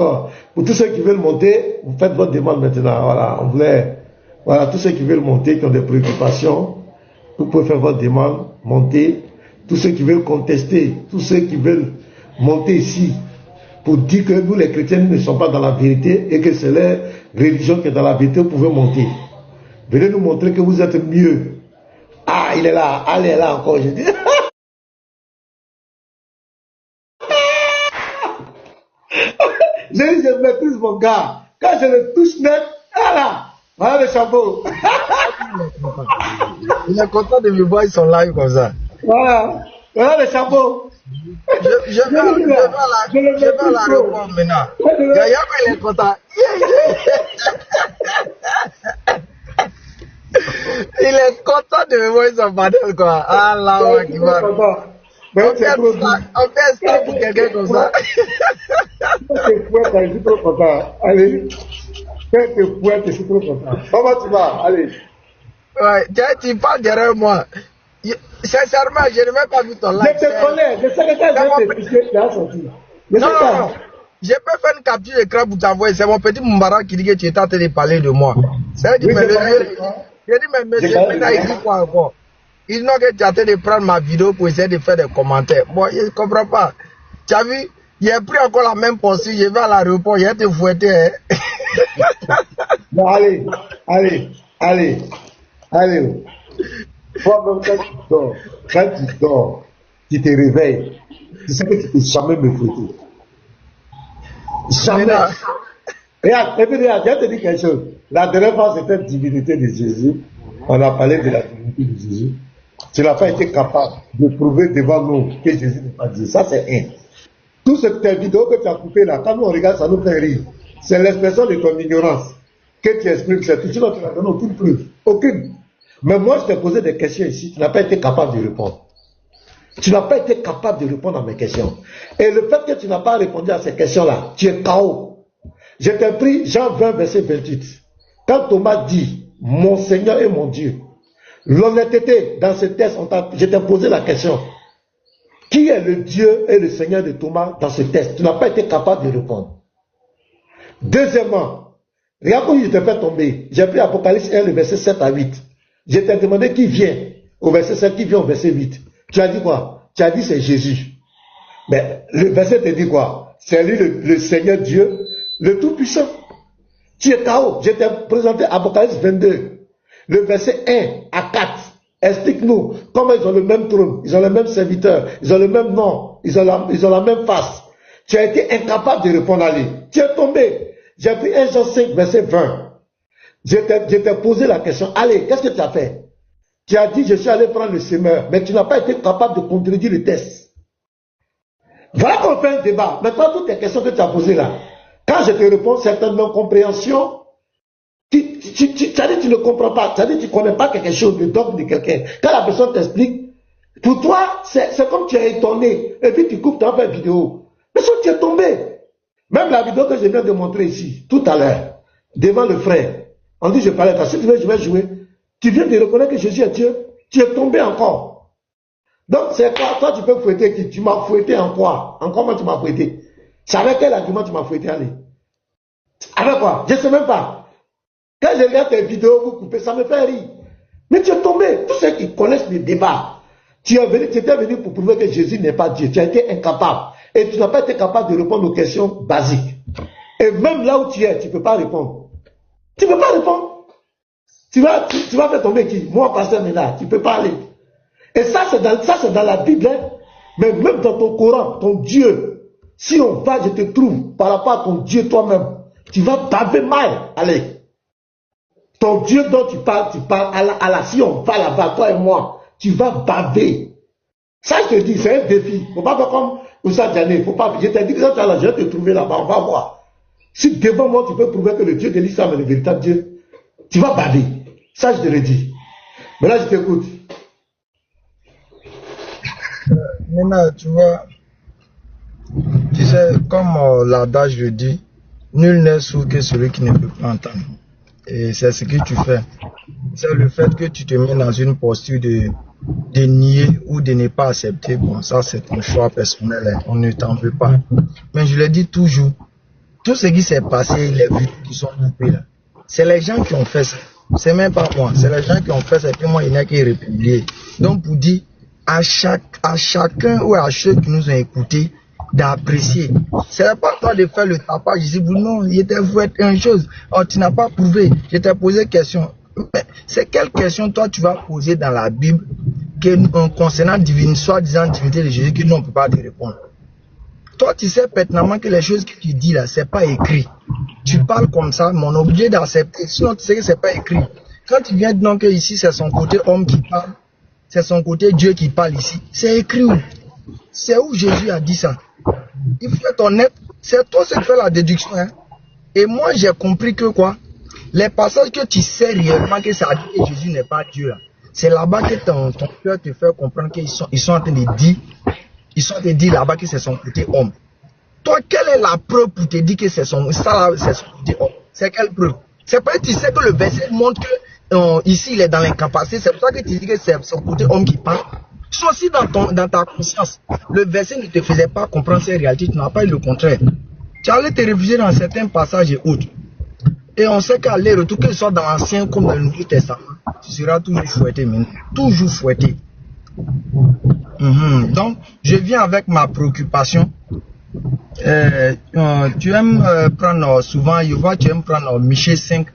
pour tous ceux qui veulent monter, vous faites votre demande maintenant. Voilà, tous ceux qui veulent monter, qui ont des préoccupations, vous pouvez faire votre demande, monter. Tous ceux qui veulent contester, tous ceux qui veulent monter ici, pour dire que nous les chrétiens ne sommes pas dans la vérité et que c'est la religion qui est dans la vérité, vous pouvez monter. Venez nous montrer que vous êtes mieux. Il est là, allez là encore, je dis. Je maîtrise mon gars. Quand je le touche net, voilà le chapeau. Il est content de me voir son live comme ça. Voilà le chapeau. Je vais la répondre maintenant. Yaya, il est content. Il est content de me voir son panel, quoi. Allah, qui va. On fait ça pour quelqu'un comme ça. Je suis trop content. Allez. Je suis trop content. Comment tu vas? Allez. Ouais, tu parles derrière moi. Sincèrement, je n'ai même pas vu ton live. Je te connais. Je sais que tu as sorti. Non. Je peux faire une capture d'écran pour t'envoyer. C'est mon petit Moumara qui dit que tu étais en train de parler de moi. C'est dit, mais monsieur, maintenant, il dit quoi encore? Ils n'ont que tu es en train de prendre ma vidéo pour essayer de faire des commentaires. Bon, je ne comprends pas. Tu as vu? J'ai pris encore la même posture. Je vais à l'aéroport. Je vais te fouetter. Hein? Bon, allez. Quand tu dors, tu te réveilles. Tu sais que tu ne peux jamais me fouetter. Jamais. Regarde, je vais te dire quelque chose. La dernière fois, c'était la divinité de Jésus. On a parlé de la divinité de Jésus. Tu n'as pas été capable de prouver devant nous que Jésus n'est pas Dieu. Ça, c'est un. Tout cette vidéo que tu as coupé là, quand nous on regarde, ça nous fait rire. C'est l'expression de ton ignorance. que tu expliques ça. Sinon, tu n'as donné aucune preuve. Aucune. Mais moi, je t'ai posé des questions ici, tu n'as pas été capable de répondre. Tu n'as pas été capable de répondre à mes questions. Et le fait que tu n'as pas répondu à ces questions-là, tu es KO. Je t'ai pris Jean 20, verset 28. Quand Thomas dit, mon Seigneur et mon Dieu, l'honnêteté dans ce texte, je t'ai posé la question. Qui est le Dieu et le Seigneur de Thomas dans ce texte? Tu n'as pas été capable de répondre. Deuxièmement, regarde comment je t'ai fait tomber. J'ai pris Apocalypse 1, le verset 7 à 8. Je t'ai demandé qui vient au verset 7, qui vient au verset 8. Tu as dit quoi? Tu as dit c'est Jésus. Mais le verset te dit quoi? C'est lui le Seigneur Dieu, le Tout-Puissant. Tu es KO. Je t'ai présenté Apocalypse 22, le verset 1 à 4. Explique-nous comment ils ont le même trône, ils ont le même serviteur, ils ont le même nom, ils ont la même face. Tu as été incapable de répondre à lui. Tu es tombé. J'ai pris 1 Jean 5, verset 20. Je t'ai posé la question. Allez, qu'est-ce que tu as fait? Tu as dit, je suis allé prendre le semeur, mais tu n'as pas été capable de contredire le test. Voilà qu'on fait un débat. Maintenant, toutes les questions que tu as posées là, quand je te réponds, certainement compréhension, tu ne comprends pas, tu ne connais pas quelque chose, le dogme de quelqu'un. Quand la personne t'explique, pour toi, c'est comme tu es étonné, et puis tu coupes, tu as fait une vidéo. Mais ça, tu es tombé. Même la vidéo que je viens de montrer ici, tout à l'heure, devant le frère, on dit, je parlais, si tu veux, je vais jouer. Tu viens de reconnaître que Jésus est Dieu, tu es tombé encore. Donc, c'est quoi? Toi, tu peux fouetter qui? Tu m'as fouetté en quoi? En comment tu m'as fouetté? C'est avec quel argument tu m'as fouetté, allez? Avec quoi? Je ne sais même pas. Quand je regarde tes vidéos, vous coupez, ça me fait rire. Mais tu es tombé. Tous ceux qui connaissent le débat, tu étais venu pour prouver que Jésus n'est pas Dieu. Tu as été incapable. Et tu n'as pas été capable de répondre aux questions basiques. Et même là où tu es, tu ne peux pas répondre. Tu ne peux pas répondre. Tu vas faire tomber qui? Moi, pasteur Ménard, tu ne peux pas aller. Et ça, c'est dans la Bible. Hein? Mais même dans ton Coran, ton Dieu, si on va, je te trouve, par rapport à ton Dieu toi-même, tu vas baver mal. Allez. Ton Dieu dont tu parles, si on va là-bas, toi et moi, tu vas baver. Ça, je te dis, c'est un défi. Il ne faut pas faire comme Oussa Djane. Je t'ai dit que ça, je vais te trouver là-bas, on va voir. Si devant moi, tu peux prouver que le Dieu de l'islam est le véritable Dieu, tu vas baver. Ça, je te le dis. Mais là, je t'écoute. Maintenant, tu vois, tu sais, comme l'adage le dit, nul n'est sourd que celui qui ne peut pas entendre. Et c'est ce que tu fais. C'est le fait que tu te mets dans une posture de nier ou de ne pas accepter. Bon, ça, c'est ton choix personnel. Hein. On ne t'en veut pas. Mais je le dis toujours, tout ce qui s'est passé, les vues qui sont coupées là, c'est les gens qui ont fait ça. C'est même pas moi. C'est les gens qui ont fait ça. Et puis moi, il n'y a qu'à republier. Donc, pour dire à chacun ou à ceux qui nous ont écoutés, d'apprécier. C'est pas toi de faire le tapage ici. Non, il était fait une chose. Oh, tu n'as pas prouvé. Je t'ai posé question. C'est quelle question toi tu vas poser dans la Bible concernant soi-disant divinité de Jésus que nous on ne peut pas te répondre. Toi tu sais pertinemment que les choses que tu dis là, c'est pas écrit. Tu parles comme ça, mais on est obligé d'accepter. Sinon tu sais que c'est pas écrit. Quand tu viens donc ici, c'est son côté homme qui parle, c'est son côté Dieu qui parle ici. C'est écrit où? C'est où Jésus a dit ça? Il faut être honnête, c'est toi qui fais la déduction. Hein? Et moi j'ai compris que quoi? Les passages que tu sais réellement que ça dit que Jésus n'est pas Dieu là, c'est là-bas que ton cœur te fait comprendre qu'ils sont en train de dire, là-bas que c'est son côté homme. Toi, quelle est la preuve pour te dire que c'est son côté homme? C'est quelle preuve? C'est pas que tu sais que le verset montre que ici il est dans l'incapacité, c'est pour ça que tu dis que c'est son côté homme qui parle. Soit si dans ta conscience, le verset ne te faisait pas comprendre ces réalités, tu n'as pas eu le contraire. Tu allais te réfugier dans certains passages et autres. Et on sait qu'à l'aller-retour, que ce soit dans l'Ancien comme dans le Nouveau Testament, tu seras toujours fouetté maintenant. Toujours fouetté. Donc, je viens avec ma préoccupation. Tu aimes prendre souvent, je vois, tu aimes prendre Michée 5,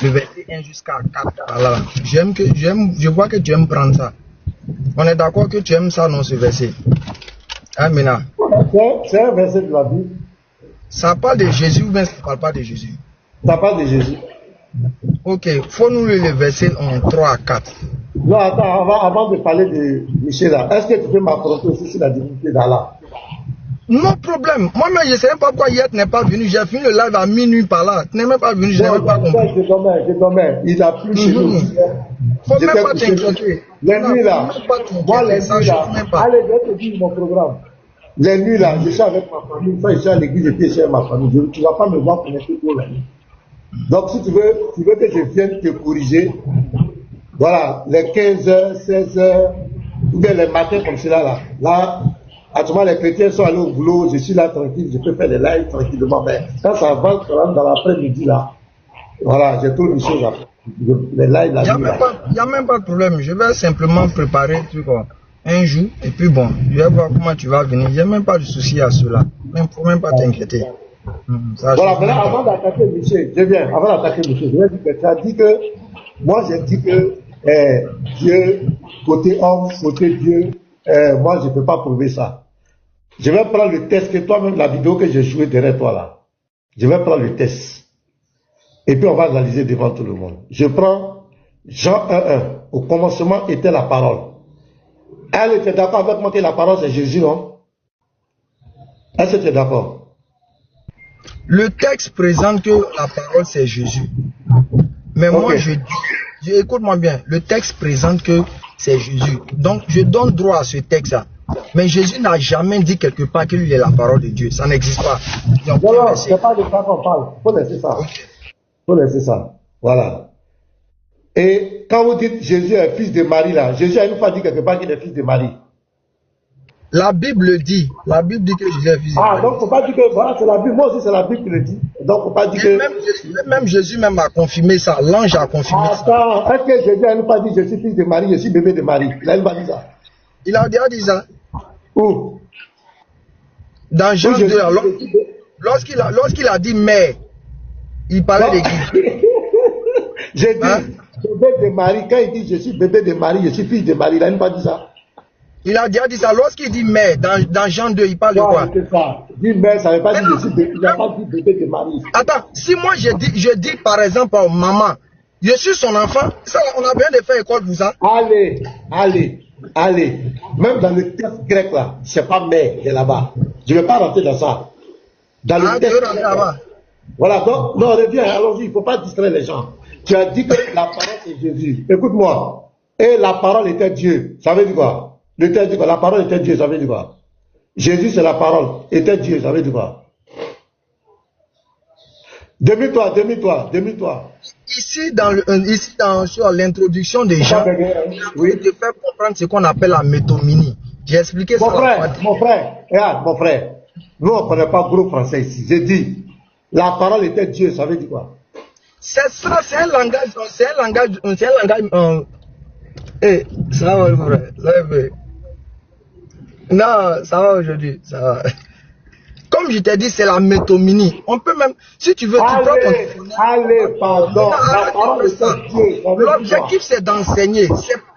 le verset 1 jusqu'à 4. Voilà. Je vois que tu aimes prendre ça. On est d'accord que tu aimes ça dans ce verset. Amina. C'est un verset de la Bible. Ça parle de Jésus ou bien ça ne parle pas de Jésus? Ça parle de Jésus. Ok, faut-nous lire le verset en 3 à 4. Non, attends, avant de parler de Michel là, est-ce que tu peux m'affronter aussi sur la divinité d'Allah? Non problème. Moi-même, je ne sais même pas pourquoi Yet n'est pas venu. J'ai fini le live à minuit par là. Tu n'es même pas venu, je n'ai même pas compris. Je dormais. Il a plu chez nous. Faut même pas t'inquiéter. Les nuits là, moi les nuits là, allez, je vais te dire mon programme. Les nuits là, je suis avec ma famille. Une fois je suis à l'église, je suis chez ma famille. Tu ne vas pas me voir connecter pour la nuit. Donc si tu veux que je vienne te corriger, voilà, les 15h, 16h, ou bien les matins comme cela là, actuellement les chrétiens sont allés au boulot, je suis là tranquille, je peux faire des lives tranquillement, mais quand ça avance dans l'après-midi là, voilà, j'ai trop de choses à faire. Les lives là. Il n'y a même pas de problème, je vais simplement préparer un jour, et puis bon, je vais voir comment tu vas venir, il n'y a même pas de souci à cela, il ne faut même pas t'inquiéter. Voilà, maintenant, avant d'attaquer Michel, je viens, avant d'attaquer Michel, je vais dire que tu as dit que, moi j'ai dit que Dieu, côté homme, côté Dieu, moi je ne peux pas prouver ça. Je vais prendre le test que toi-même, la vidéo que j'ai jouée derrière toi là, je vais prendre le test. Et puis on va analyser devant tout le monde. Je prends Jean 1.1, au commencement était la parole. Elle était d'accord avec moi que la parole c'est Jésus, non? Est-ce que tu es d'accord? Le texte présente que la parole c'est Jésus. Mais moi je dis, écoute-moi bien, le texte présente que c'est Jésus. Donc je donne droit à ce texte-là. Mais Jésus n'a jamais dit quelque part qu'il est la parole de Dieu. Ça n'existe pas. Donc, non, c'est pas de ça qu'on parle. Il faut laisser ça. Il faut laisser ça. Voilà. Et quand vous dites Jésus est fils de Marie là, Jésus a une fois dit quelque part qu'il est fils de Marie. La Bible le dit. La Bible dit que Jésus est fils de Marie. Ah, donc faut pas dire que voilà, c'est la Bible. Moi aussi, c'est la Bible qui le dit. Donc faut pas dire que. Même Jésus même a confirmé ça. L'ange a confirmé ça. Attends, est-ce que Jésus a une fois dit je suis fils de Marie, je suis bébé de Marie? Il a une fois dit ça. Il a déjà dit ça. Où? Dans Jean 2, lorsqu'il a dit mère, il parlait d'église. J'ai dit bébé de Marie. Quand il dit je suis bébé de Marie, je suis fils de Marie, il a une fois dit ça. Il a déjà dit ça. Lorsqu'il dit mère, dans Jean 2, il parle de quoi? C'est ça. Dit mère, ça ne veut pas dire je suis bébé. Il n'a pas dit bébé de Marie. Attends, si moi je dis par exemple maman, je suis son enfant, ça, on a besoin de faire école pour ça. Allez. Même dans le texte grec là, c'est pas mère qui est là-bas. Je ne vais pas rentrer dans ça. Dans le texte grec là. Voilà, donc, non, reviens, allons-y, il ne faut pas distraire les gens. Tu as dit que la parole c'est Jésus. Écoute-moi. Et la parole était Dieu. Ça veut dire quoi? Le texte dit quoi? La parole était Dieu, ça veut dire quoi? Jésus c'est la parole, était Dieu, ça veut dire quoi? Demi-toi. Ici sur l'introduction des gens, oui, de faire comprendre ce qu'on appelle la métominie. J'ai expliqué ça. Mon frère, nous on ne connaît pas gros français ici. J'ai dit, la parole était Dieu, ça veut dire quoi? C'est ça, c'est un langage, ça va, mon frère, non, ça va aujourd'hui, ça va. Comme je t'ai dit, c'est la métominie. On peut même, si tu veux, tu prends ton... Allez, pardon. La parole est Dieu. L'objectif, c'est d'enseigner.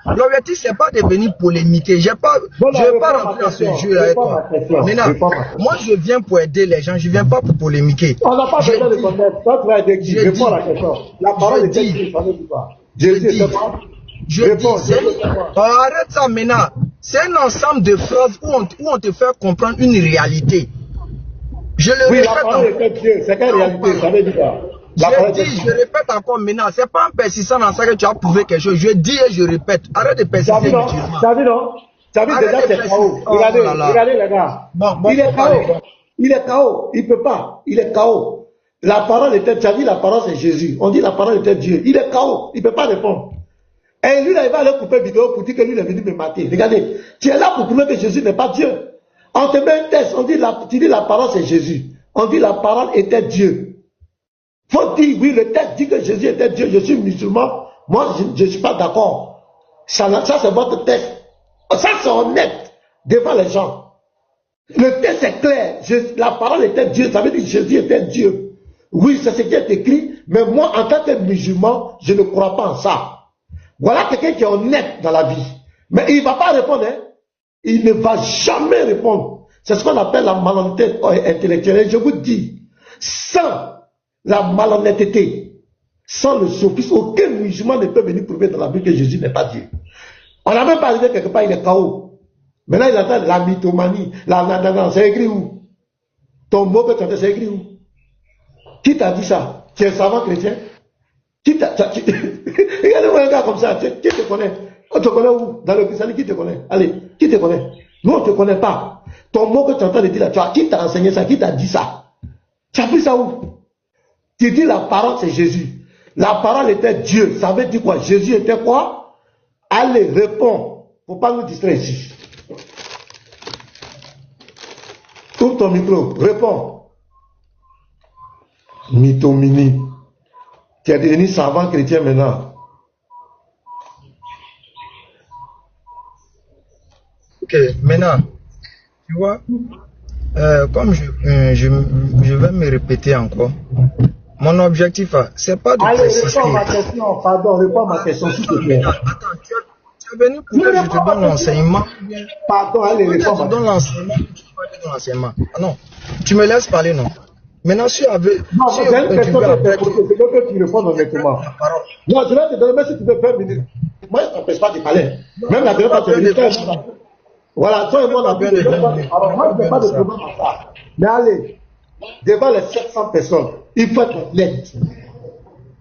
L'objectif, c'est pas de venir polémiquer. Je ne vais pas rentrer dans ce jeu avec toi. Maintenant, moi, je viens pour aider les gens. Je ne viens pas pour polémiquer. On n'a pas besoin de connaître. Toi, tu vas aider qui? Réponds à la question. La parole est Dieu. Ça veut dire quoi? Arrête ça maintenant. C'est un ensemble de phrases où on te fait comprendre une réalité. Je le répète. La parole était Dieu. C'est quelle réalité? Ça veut dire quoi? Je répète encore maintenant. C'est pas en persistant dans ça que tu as prouvé quelque chose. Je dis et je répète. Arrête de persister. Ça vu non? Ça vu déjà c'est KO. Regardez les gars. Il est KO. Il peut pas. Il est KO. La parole était, tu as dit la parole c'est Jésus. On dit la parole était Dieu. Il est KO. Il peut pas répondre. Et lui, là, il va aller couper vidéo pour dire que lui, il est venu me mater. Regardez. Tu es là pour prouver que Jésus n'est pas Dieu. On te met un test. Tu dis la parole c'est Jésus. On dit la parole était Dieu. Faut dire, oui, le texte dit que Jésus était Dieu. Je suis musulman. Moi, je ne suis pas d'accord. Ça c'est votre texte. Ça, c'est honnête devant les gens. Le texte est clair. La parole était Dieu. Ça veut dire que Jésus était Dieu. Oui, c'est ce qui est écrit. Mais moi, en tant que musulman, je ne crois pas en ça. Voilà quelqu'un qui est honnête dans la vie. Mais il ne va pas répondre. Hein? Il ne va jamais répondre. C'est ce qu'on appelle la malhonnêteté intellectuelle. Et je vous dis, sans la malhonnêteté, sans le sophisme, aucun musulman ne peut venir prouver dans la Bible que Jésus n'est pas Dieu. On n'a même pas arrivé quelque part, il est KO. Maintenant, il attend la mythomanie. C'est écrit où? Ton mot que tu as, c'est écrit où? Qui t'a dit ça? Tu es savant chrétien? Regardez-moi un gars comme ça, qui te connaît? On te connaît où? Dans le christianisme, qui te connaît? Allez, qui te connaît? Nous, on ne te connaît pas. Ton mot que tu es en train de dire là, qui t'a enseigné ça? Qui t'a dit ça? Tu as pris ça où? Tu dis la parole, c'est Jésus. La parole était Dieu. Ça veut dire quoi? Jésus était quoi? Allez, réponds. Il ne faut pas nous distraire ici. Ouvre ton micro, réponds. Mythomini. Tu es devenu savant chrétien maintenant. Ok, maintenant, tu vois, comme je vais me répéter encore, mon objectif, c'est pas de préciser. Réponds à ma question, pardon, réponds à ma question, s'il te plaît. Attends, tu es venu pour que je te donne l'enseignement. Pardon, allez, réponds. Je te donne l'enseignement. Ah non, tu me laisses parler, non? Maintenant, si tu avais. Non, c'est une question que tu réponds honnêtement. Non, je vais te donner, mais si tu veux faire minutes. Moi, je ne t'empêche pas de parler. Même la dernière fois, tu es venu. Voilà, toi et moi, on a bien de alors, moi, je n'ai pas de problème à ça. Mais allez, devant les 700 personnes, il faut être honnête.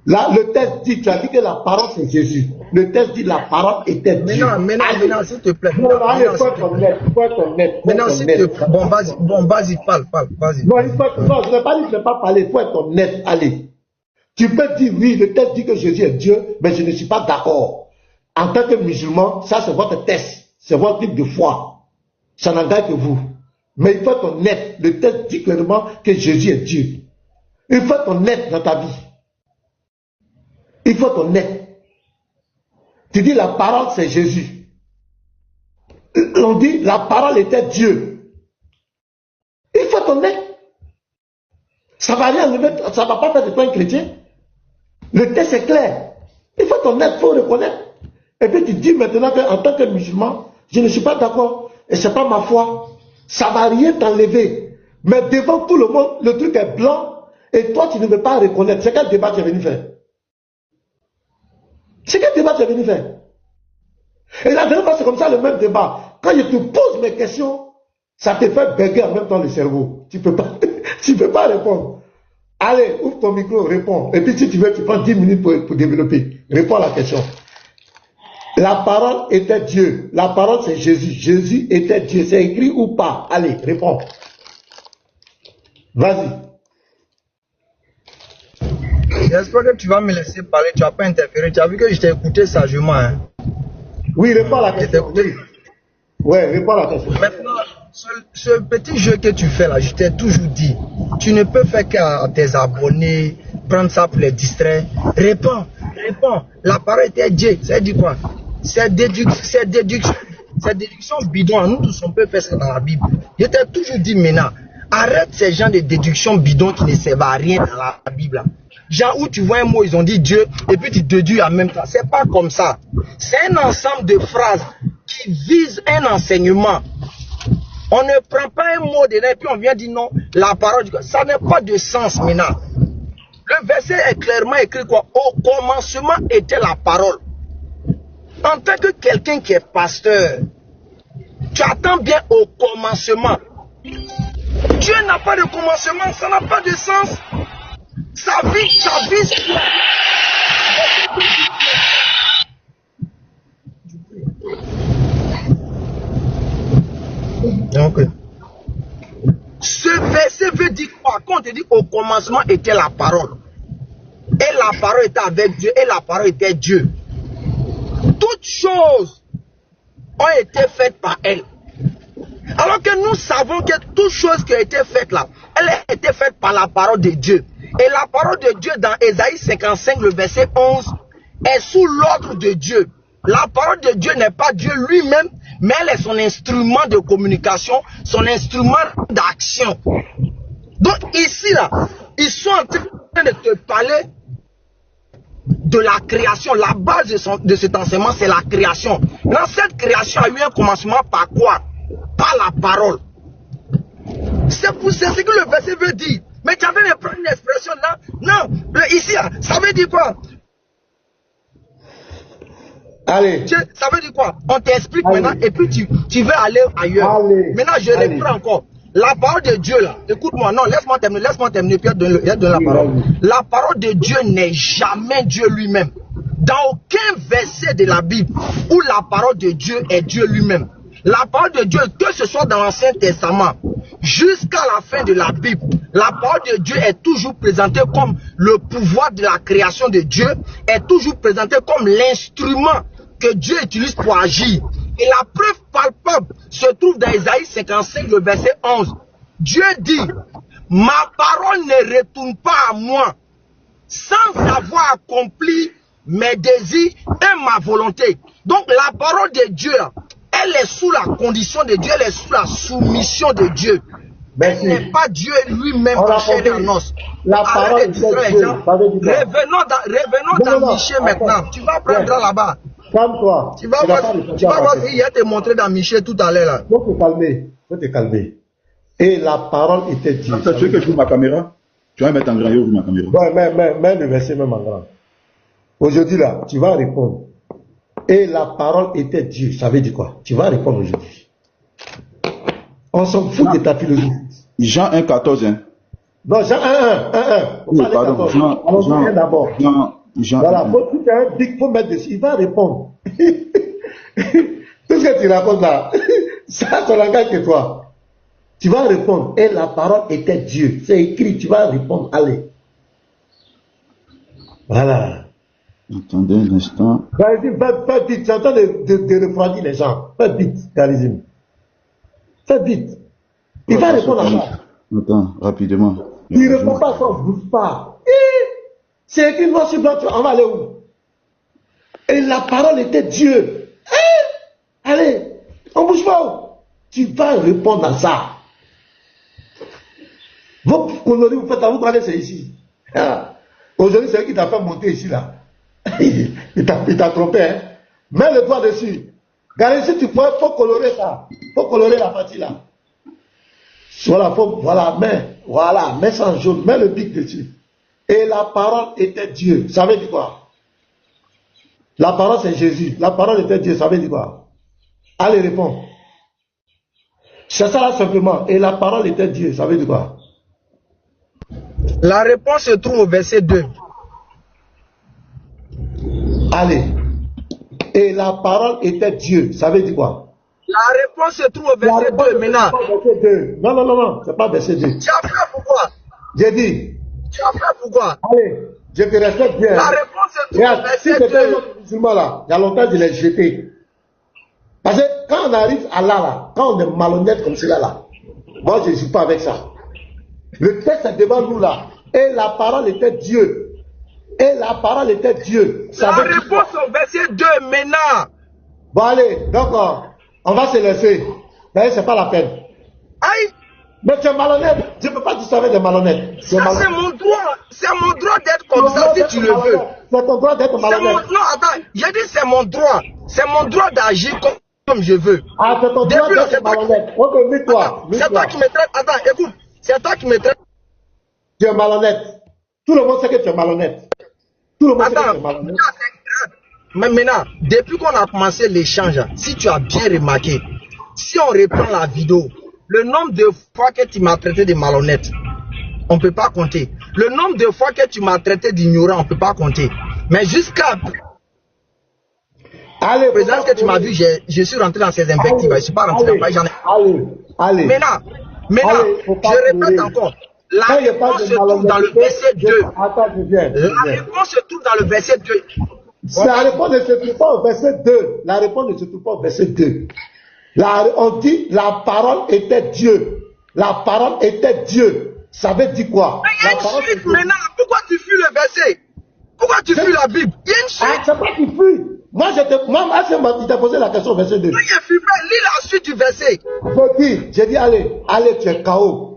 Là, le texte dit, tu as dit que la parole c'est Jésus. Le texte dit la parole était Dieu. Maintenant, s'il te plaît. Non, allez, il faut être honnête. Il faut être honnête. Maintenant, s'il te plaît. Bon, vas-y, parle, vas-y. Non, je n'ai pas dit que je ne vais pas parler. Il faut être honnête. Allez. Tu peux dire oui, le texte dit que Jésus est Dieu, mais je ne suis pas d'accord. En tant que musulman, ça c'est votre texte. C'est votre type de foi. Ça n'engage que vous. Mais il faut être honnête. Le texte dit clairement que Jésus est Dieu. Il faut être honnête dans ta vie. Il faut être honnête. Tu dis la parole c'est Jésus. On dit la parole était Dieu. Il faut être honnête. Ça ne va rien enlever, ça ne va pas faire de toi un chrétien. Le texte est clair. Il faut être honnête, il faut reconnaître. Et puis tu dis maintenant qu'en tant que musulman, je ne suis pas d'accord. Et ce n'est pas ma foi. Ça ne va rien t'enlever. Mais devant tout le monde, le truc est blanc. Et toi, tu ne veux pas reconnaître. C'est quel débat tu es venu faire? C'est quel débat tu es venu faire? Et la dernière fois, c'est comme ça le même débat. Quand je te pose mes questions, ça te fait bugger en même temps le cerveau. Tu ne peux pas, tu peux pas répondre. Allez, ouvre ton micro, réponds. Et puis si tu veux, tu prends 10 minutes pour développer. Réponds à la question. La parole était Dieu. La parole c'est Jésus. Jésus était Dieu. C'est écrit ou pas? Allez, réponds. Vas-y. J'espère que tu vas me laisser parler. Tu n'as pas interféré. Tu as vu que je t'ai écouté sagement. Hein? Oui, réponds à la question. Oui, réponds à la question. Maintenant, ce petit jeu que tu fais là, je t'ai toujours dit, tu ne peux faire qu'à tes abonnés, prendre ça pour les distraire. Réponds. La parole était Dieu. Ça dit quoi? C'est déduction bidon. Nous tous, on peut faire ça dans la Bible. Je t'ai toujours dit maintenant, arrête ces gens de déduction bidon qui ne servent à rien dans la Bible. Genre où tu vois un mot, ils ont dit Dieu, et puis tu déduis en même temps. C'est pas comme ça. C'est un ensemble de phrases qui visent un enseignement. On ne prend pas un mot dedans et puis on vient dire non, la parole du Dieu. Ça n'a pas de sens maintenant. Le verset est clairement écrit quoi? Au commencement était la parole. En tant que quelqu'un qui est pasteur, tu attends bien au commencement. Dieu n'a pas de commencement, ça n'a pas de sens. Ça vise. Donc, ce verset veut dire quoi? Quand on te dit au commencement était la parole. Et la parole était avec Dieu. Et la parole était Dieu. Toutes choses ont été faites par elle. Alors que nous savons que toutes choses qui ont été faites là, elles ont été faites par la parole de Dieu. Et la parole de Dieu dans Ésaïe 55, le verset 11, est sous l'ordre de Dieu. La parole de Dieu n'est pas Dieu lui-même, mais elle est son instrument de communication, son instrument d'action. Donc ici, là, ils sont en train de te parler de la création. La base de cet enseignement, c'est la création. Dans cette création a eu un commencement par quoi? Par la parole. C'est ce que le verset veut dire. Mais tu avais une expression là. Non, ici, là, ça veut dire quoi? Allez. Ça veut dire quoi? On t'explique maintenant et puis tu veux aller ailleurs. Allez. Maintenant, je reprends encore. La parole de Dieu là, écoute-moi, non, laisse-moi terminer, puis donne la parole. La parole de Dieu n'est jamais Dieu lui-même. Dans aucun verset de la Bible où la parole de Dieu est Dieu lui-même. La parole de Dieu, que ce soit dans l'Ancien Testament, jusqu'à la fin de la Bible, la parole de Dieu est toujours présentée comme le pouvoir de la création de Dieu, est toujours présentée comme l'instrument que Dieu utilise pour agir. Et la preuve palpable se trouve dans Isaïe 55, le verset 11. Dieu dit, ma parole ne retourne pas à moi sans avoir accompli mes désirs et ma volonté. Donc la parole de Dieu, elle est sous la condition de Dieu, elle est sous la soumission de Dieu. Elle n'est pas Dieu lui-même en chair et en os. La parole de Dieu. Revenons dans Michée maintenant. Tu vas prendre là-bas. Calme-toi. Tu vas voir ce qu'il a te montré dans Michée tout à l'heure. Faut te calmer. Et la parole était Dieu. Tu veux que je ouvre ma caméra? Tu vas mettre en grand et ouvre ma caméra. Ouais, mets le verset même en grand. Aujourd'hui là, tu vas répondre. Et la parole était Dieu. Ça veut dire quoi? Tu vas répondre aujourd'hui. On s'en fout de ta philosophie. Jean 1,14. Hein. Non, Jean 1. Oui, pardon. Jean d'abord. Voilà, il faut mettre dessus. Il va répondre. Tout ce que tu racontes là, ça ton langage que toi. Tu vas répondre. Et la parole était Dieu. C'est écrit, tu vas répondre. Allez. Voilà. Attendez un instant. Fais vite, tu es en train de refroidir les gens. Fais vite, Charisme. Fais vite. Il va répondre à ça. Attends, rapidement. Il ne répond pas, ça ne bouge pas. C'est écrit noir sur blanc, on va aller où? Et la parole était Dieu. Allez, on ne bouge pas. Tu vas répondre à ça. Vos conneries, vous faites à vous parler, c'est ici. Aujourd'hui, c'est lui qui t'a fait monter ici, là. Il t'a trompé, hein. Mets le doigt dessus. Regardez, si tu peux, il faut colorer ça. Il faut colorer la partie là. Voilà, mets ça en jaune, mets le pic dessus. Et la parole était Dieu. Ça veut dire quoi? La parole c'est Jésus. La parole était Dieu. Ça veut dire quoi? Allez, réponds. C'est ça là simplement. Et la parole était Dieu. Ça veut dire quoi? La réponse se trouve au verset 2. Allez. Et la parole était Dieu. Ça veut dire quoi? La réponse se trouve au verset 2 maintenant. Non, c'est pas verset 2. Tu as fait pourquoi? J'ai dit. Tu as fait pourquoi? Allez, je te respecte bien. La réponse se trouve au verset 2. Si c'était un autre musulman là, il y a longtemps je l'ai jeté. Parce que quand on arrive à là, quand on est malhonnête comme cela là, moi je ne suis pas avec ça. Le texte est devant nous là. Et la parole était Dieu. Et la parole était Dieu. La réponse au verset 2 maintenant. Bon allez, donc on va se laisser. Mais c'est pas la peine. Aïe. Mais tu es malhonnête. Je ne peux pas te sauver de malhonnête. C'est mon droit. C'est mon droit d'être comme ça si tu le veux. C'est ton droit d'être malhonnête. Non, attends. J'ai dit c'est mon droit. C'est mon droit d'agir comme je veux. Ah, c'est ton droit d'être malhonnête. Ok, mets-toi. C'est toi qui me traite. Attends, écoute. C'est toi qui me traite. Tu es malhonnête. Tout le monde sait que tu es malhonnête. Tout le monde sait que tu es malhonnête. Mais maintenant, depuis qu'on a commencé l'échange, si tu as bien remarqué, si on reprend la vidéo, le nombre de fois que tu m'as traité de malhonnête, on ne peut pas compter. Le nombre de fois que tu m'as traité d'ignorant, on ne peut pas compter. Mais jusqu'à la présence que tu m'as vu, je suis rentré dans ces invectives. Je ne suis pas rentré dans les Allez. Maintenant, je répète encore. La réponse se trouve dans le verset 2. La réponse se trouve dans le verset 2. La réponse ne se trouve pas au verset 2. La réponse ne se trouve pas au verset 2. On dit la parole était Dieu. La parole était Dieu. Ça veut dire quoi? Mais il y a une suite maintenant. Pourquoi tu fuis le verset? Pourquoi tu fuis la Bible? Il y a une suite. C'est pas qu'il fuit. Moi, il t'a posé la question au verset 2. Non, il a fui. Lis la suite du verset. J'ai dit, allez, tu es KO.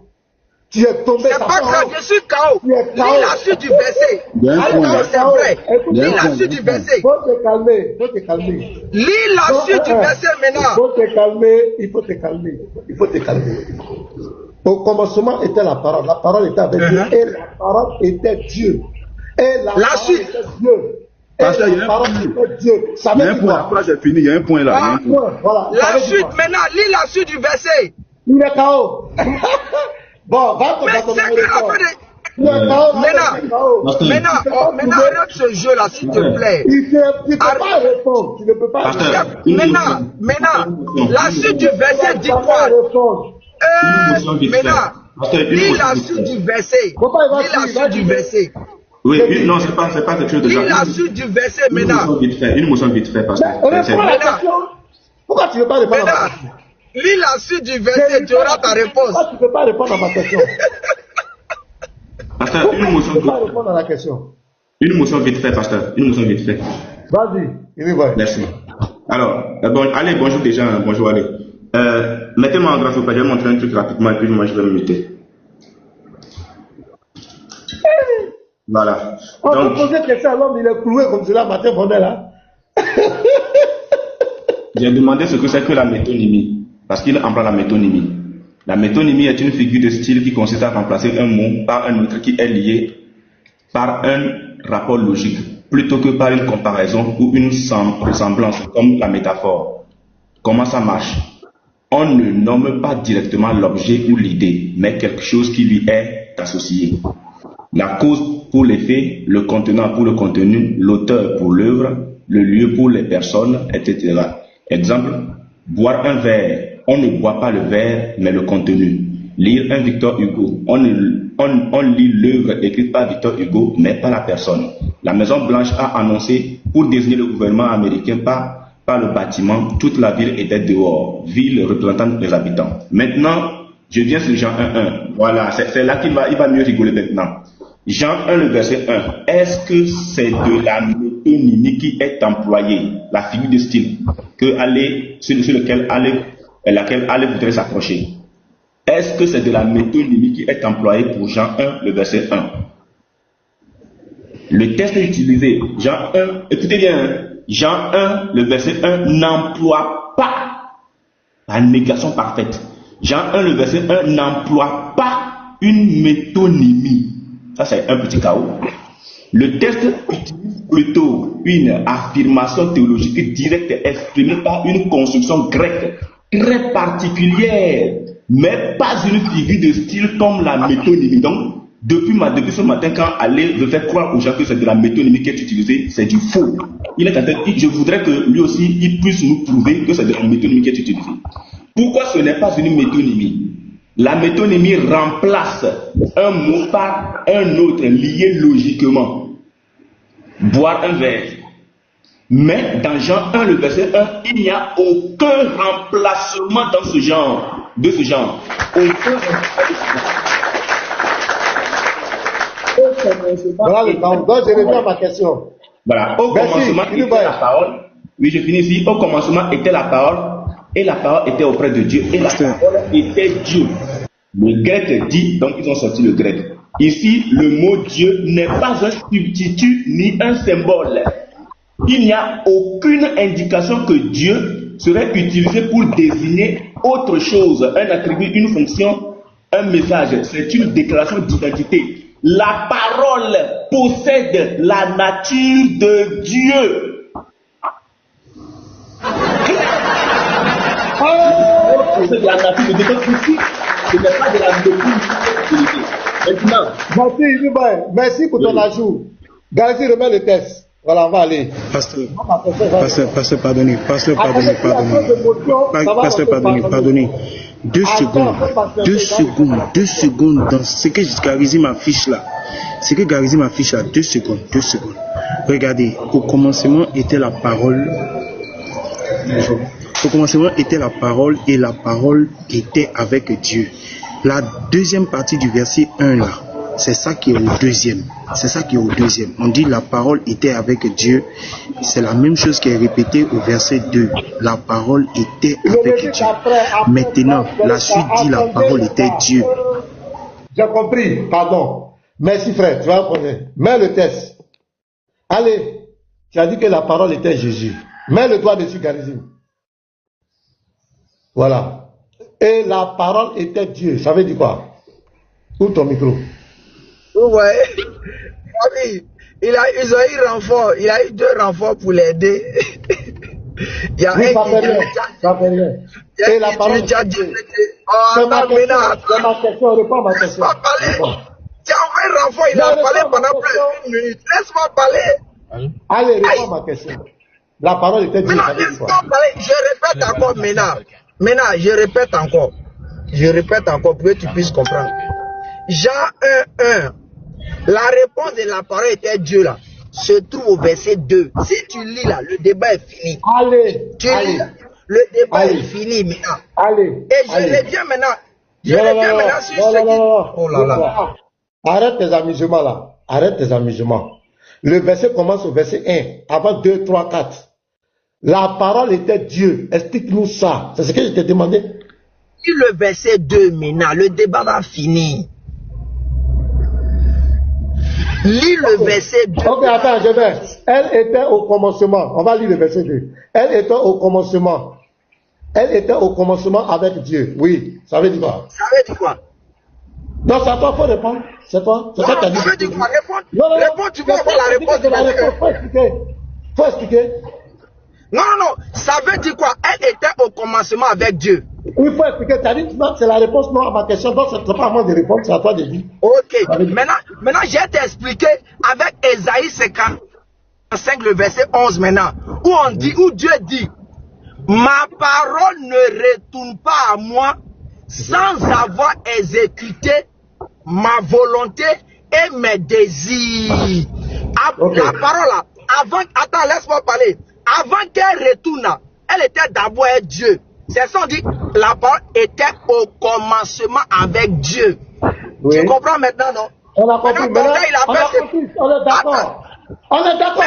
Tu es tombé. C'est pas grave, je suis KO. Lis la suite du verset. C'est vrai. Lis la suite du verset. Faut te calmer. Lis la suite du verset maintenant. Il faut te calmer. Au commencement était la parole. La parole était avec Dieu. Et la parole était Dieu. Et la suite était Dieu. Parce qu'il y a un point. La phrase est finie, il y a un point là. Voilà. La suite, maintenant, lis la suite du verset. Il est KO. Bon, va Mais c'est que maintenant, arrête ce jeu-là, s'il te plaît. Tu ne peux pas répondre. Tu ne peux pas Maintenant, la suite du verset dit quoi? Maintenant, lis la suite du verset. Lis la suite du verset. Oui, non, c'est pas quelque chose de lis la suite du verset maintenant. Une motion vite fait, parce que pourquoi tu ne veux pas répondre à ma question? Lis la suite du verset, tu auras ta réponse. Pourquoi tu ne peux pas répondre à ma question? Pasteur, une motion vite fait. Répondre à la question. Une motion vite fait, pasteur. Une motion vite fait. Vas-y, il va. Merci. Alors, bon, allez, bonjour déjà, bonjour, allez. Mettez-moi en grâce au Père, je vais montrer un truc rapidement et puis moi je vais me muter. Voilà. On peut poser question à l'homme, il est cloué comme cela, matin, bonnet là. J'ai demandé ce que c'est que la métonymie, parce qu'il emploie la métonymie. La métonymie est une figure de style qui consiste à remplacer un mot par un autre qui est lié par un rapport logique, plutôt que par une comparaison ou une ressemblance, comme la métaphore. Comment ça marche? On ne nomme pas directement l'objet ou l'idée, mais quelque chose qui lui est associé. La cause pour l'effet, le contenant pour le contenu, l'auteur pour l'œuvre, le lieu pour les personnes, etc. Exemple, boire un verre. On ne boit pas le verre, mais le contenu. Lire un Victor Hugo. On lit l'œuvre écrite par Victor Hugo, mais pas la personne. La Maison Blanche a annoncé, pour désigner le gouvernement américain par le bâtiment, toute la ville était dehors. Ville représentant les habitants. Maintenant, je viens sur Jean 1.1. Voilà, c'est là qu'il va mieux rigoler maintenant. Jean 1, le verset 1. Est-ce que c'est de la métonymie qui est employée, la figure de style, sur laquelle Ale voudrait s'accrocher? Est-ce que c'est de la métonymie qui est employée pour Jean 1, le verset 1? Le texte utilisé, Jean 1, écoutez bien, Jean 1, le verset 1, n'emploie pas la négation parfaite. Jean 1, le verset 1, n'emploie pas une métonymie. Ça, c'est un petit chaos. Le texte utilise plutôt une affirmation théologique directe exprimée par une construction grecque très particulière, mais pas une figure de style comme la métonymie. Donc, depuis ce matin, quand Ale veut faire croire aux gens que c'est de la métonymie qui est utilisée, c'est du faux. Je voudrais que lui aussi, il puisse nous prouver que c'est de la métonymie qui est utilisée. Pourquoi ce n'est pas une métonymie? La métonymie remplace un mot par un autre lié logiquement. Boire un verre. Mais dans Jean 1, le verset 1, il n'y a aucun remplacement de ce genre. Aucun remplacement. Voilà le temps. Donc, je reviens à ma question. Voilà. Au commencement était la parole. Oui, je finis ici. Au commencement était la parole. Et la parole était auprès de Dieu. Et la parole était Dieu. Le grec dit, donc ils ont sorti le grec. Ici, le mot Dieu n'est pas un substitut ni un symbole. Il n'y a aucune indication que Dieu serait utilisé pour désigner autre chose, un attribut, une fonction, un message. C'est une déclaration d'identité. La parole possède la nature de Dieu. C'est la nature de Dieu. Ce n'est pas de la métonymie. Maintenant, merci pour ton ajout. Gazi, remets le test. Voilà, on va aller. Pasteur, pardonnez. Pardonnez. 2 secondes dans ce que Garizim affiche là. 2 secondes. Regardez, au commencement était la parole. Au commencement était la parole et la parole était avec Dieu. La deuxième partie du verset 1 là, c'est ça qui est au deuxième. On dit la parole était avec Dieu. C'est la même chose qui est répétée au verset 2. La parole était avec Dieu. Maintenant, la suite dit la parole était Dieu. J'ai compris, pardon. Merci frère, tu vas prendre. Mets le test. Allez, tu as dit que la parole était Jésus. Mets le doigt dessus, Garizim. Voilà. Et la parole était Dieu. Ça veut dire quoi? Ouvre ton micro. Ouais. Ils ont eu renfort. Il a eu 2 renforts pour l'aider. Il y a oui, ça fait rien. Et la parole était Dieu. C'est ma question, réponds à ma question. Tu as envoyé un renfort, il a parlé pendant plus d'1 minute. Laisse-moi parler. Allez, réponds à ma question. La parole était Dieu. Maintenant, laisse-moi parler. Je répète encore maintenant. Maintenant, je répète encore. Je répète encore pour que tu puisses comprendre. Jean 1:1. La réponse de la parole était Dieu là. Se trouve au verset 2. Si tu lis là, le débat est fini. Allez. Tu lis là, le débat est fini maintenant. Allez. Et je reviens maintenant. Je reviens maintenant sur ce qui... Oh là là. Arrête tes amusements là. Arrête tes amusements. Le verset commence au verset 1. Avant 2, 3, 4. La parole était Dieu. Explique-nous ça. C'est ce que je t'ai demandé. Lis le verset 2 maintenant. Le débat va finir. Lis le verset 2. Ok, attends, je vais. Elle était au commencement. On va lire le verset 2. Elle était au commencement. Elle était au commencement avec Dieu. Oui. Ça veut dire quoi? Ça veut dire quoi? Non, c'est à toi, il faut répondre. C'est toi. C'est toi qui as dit. Ça veut dire quoi? Non, Réponds, tu vas avoir la réponse de la réponse. Faut expliquer. Faut expliquer. Non, ça veut dire quoi? Elle était au commencement avec Dieu. Il faut expliquer. Tu as dit c'est la réponse non à ma question. Donc, ce n'est pas à moi de répondre, c'est à toi de dire. Ok. Maintenant, je vais t'expliquer avec Ésaïe 55, le verset 11 maintenant. Où Dieu dit, ma parole ne retourne pas à moi sans avoir exécuté ma volonté et mes désirs. Okay. La parole là, attends, laisse-moi parler. Avant qu'elle retourne, elle était d'abord Dieu. C'est ça, on dit, la parole était au commencement avec Dieu. Oui. Tu comprends maintenant, non? On a compris. Maintenant, il a fait on est d'accord. On est d'accord.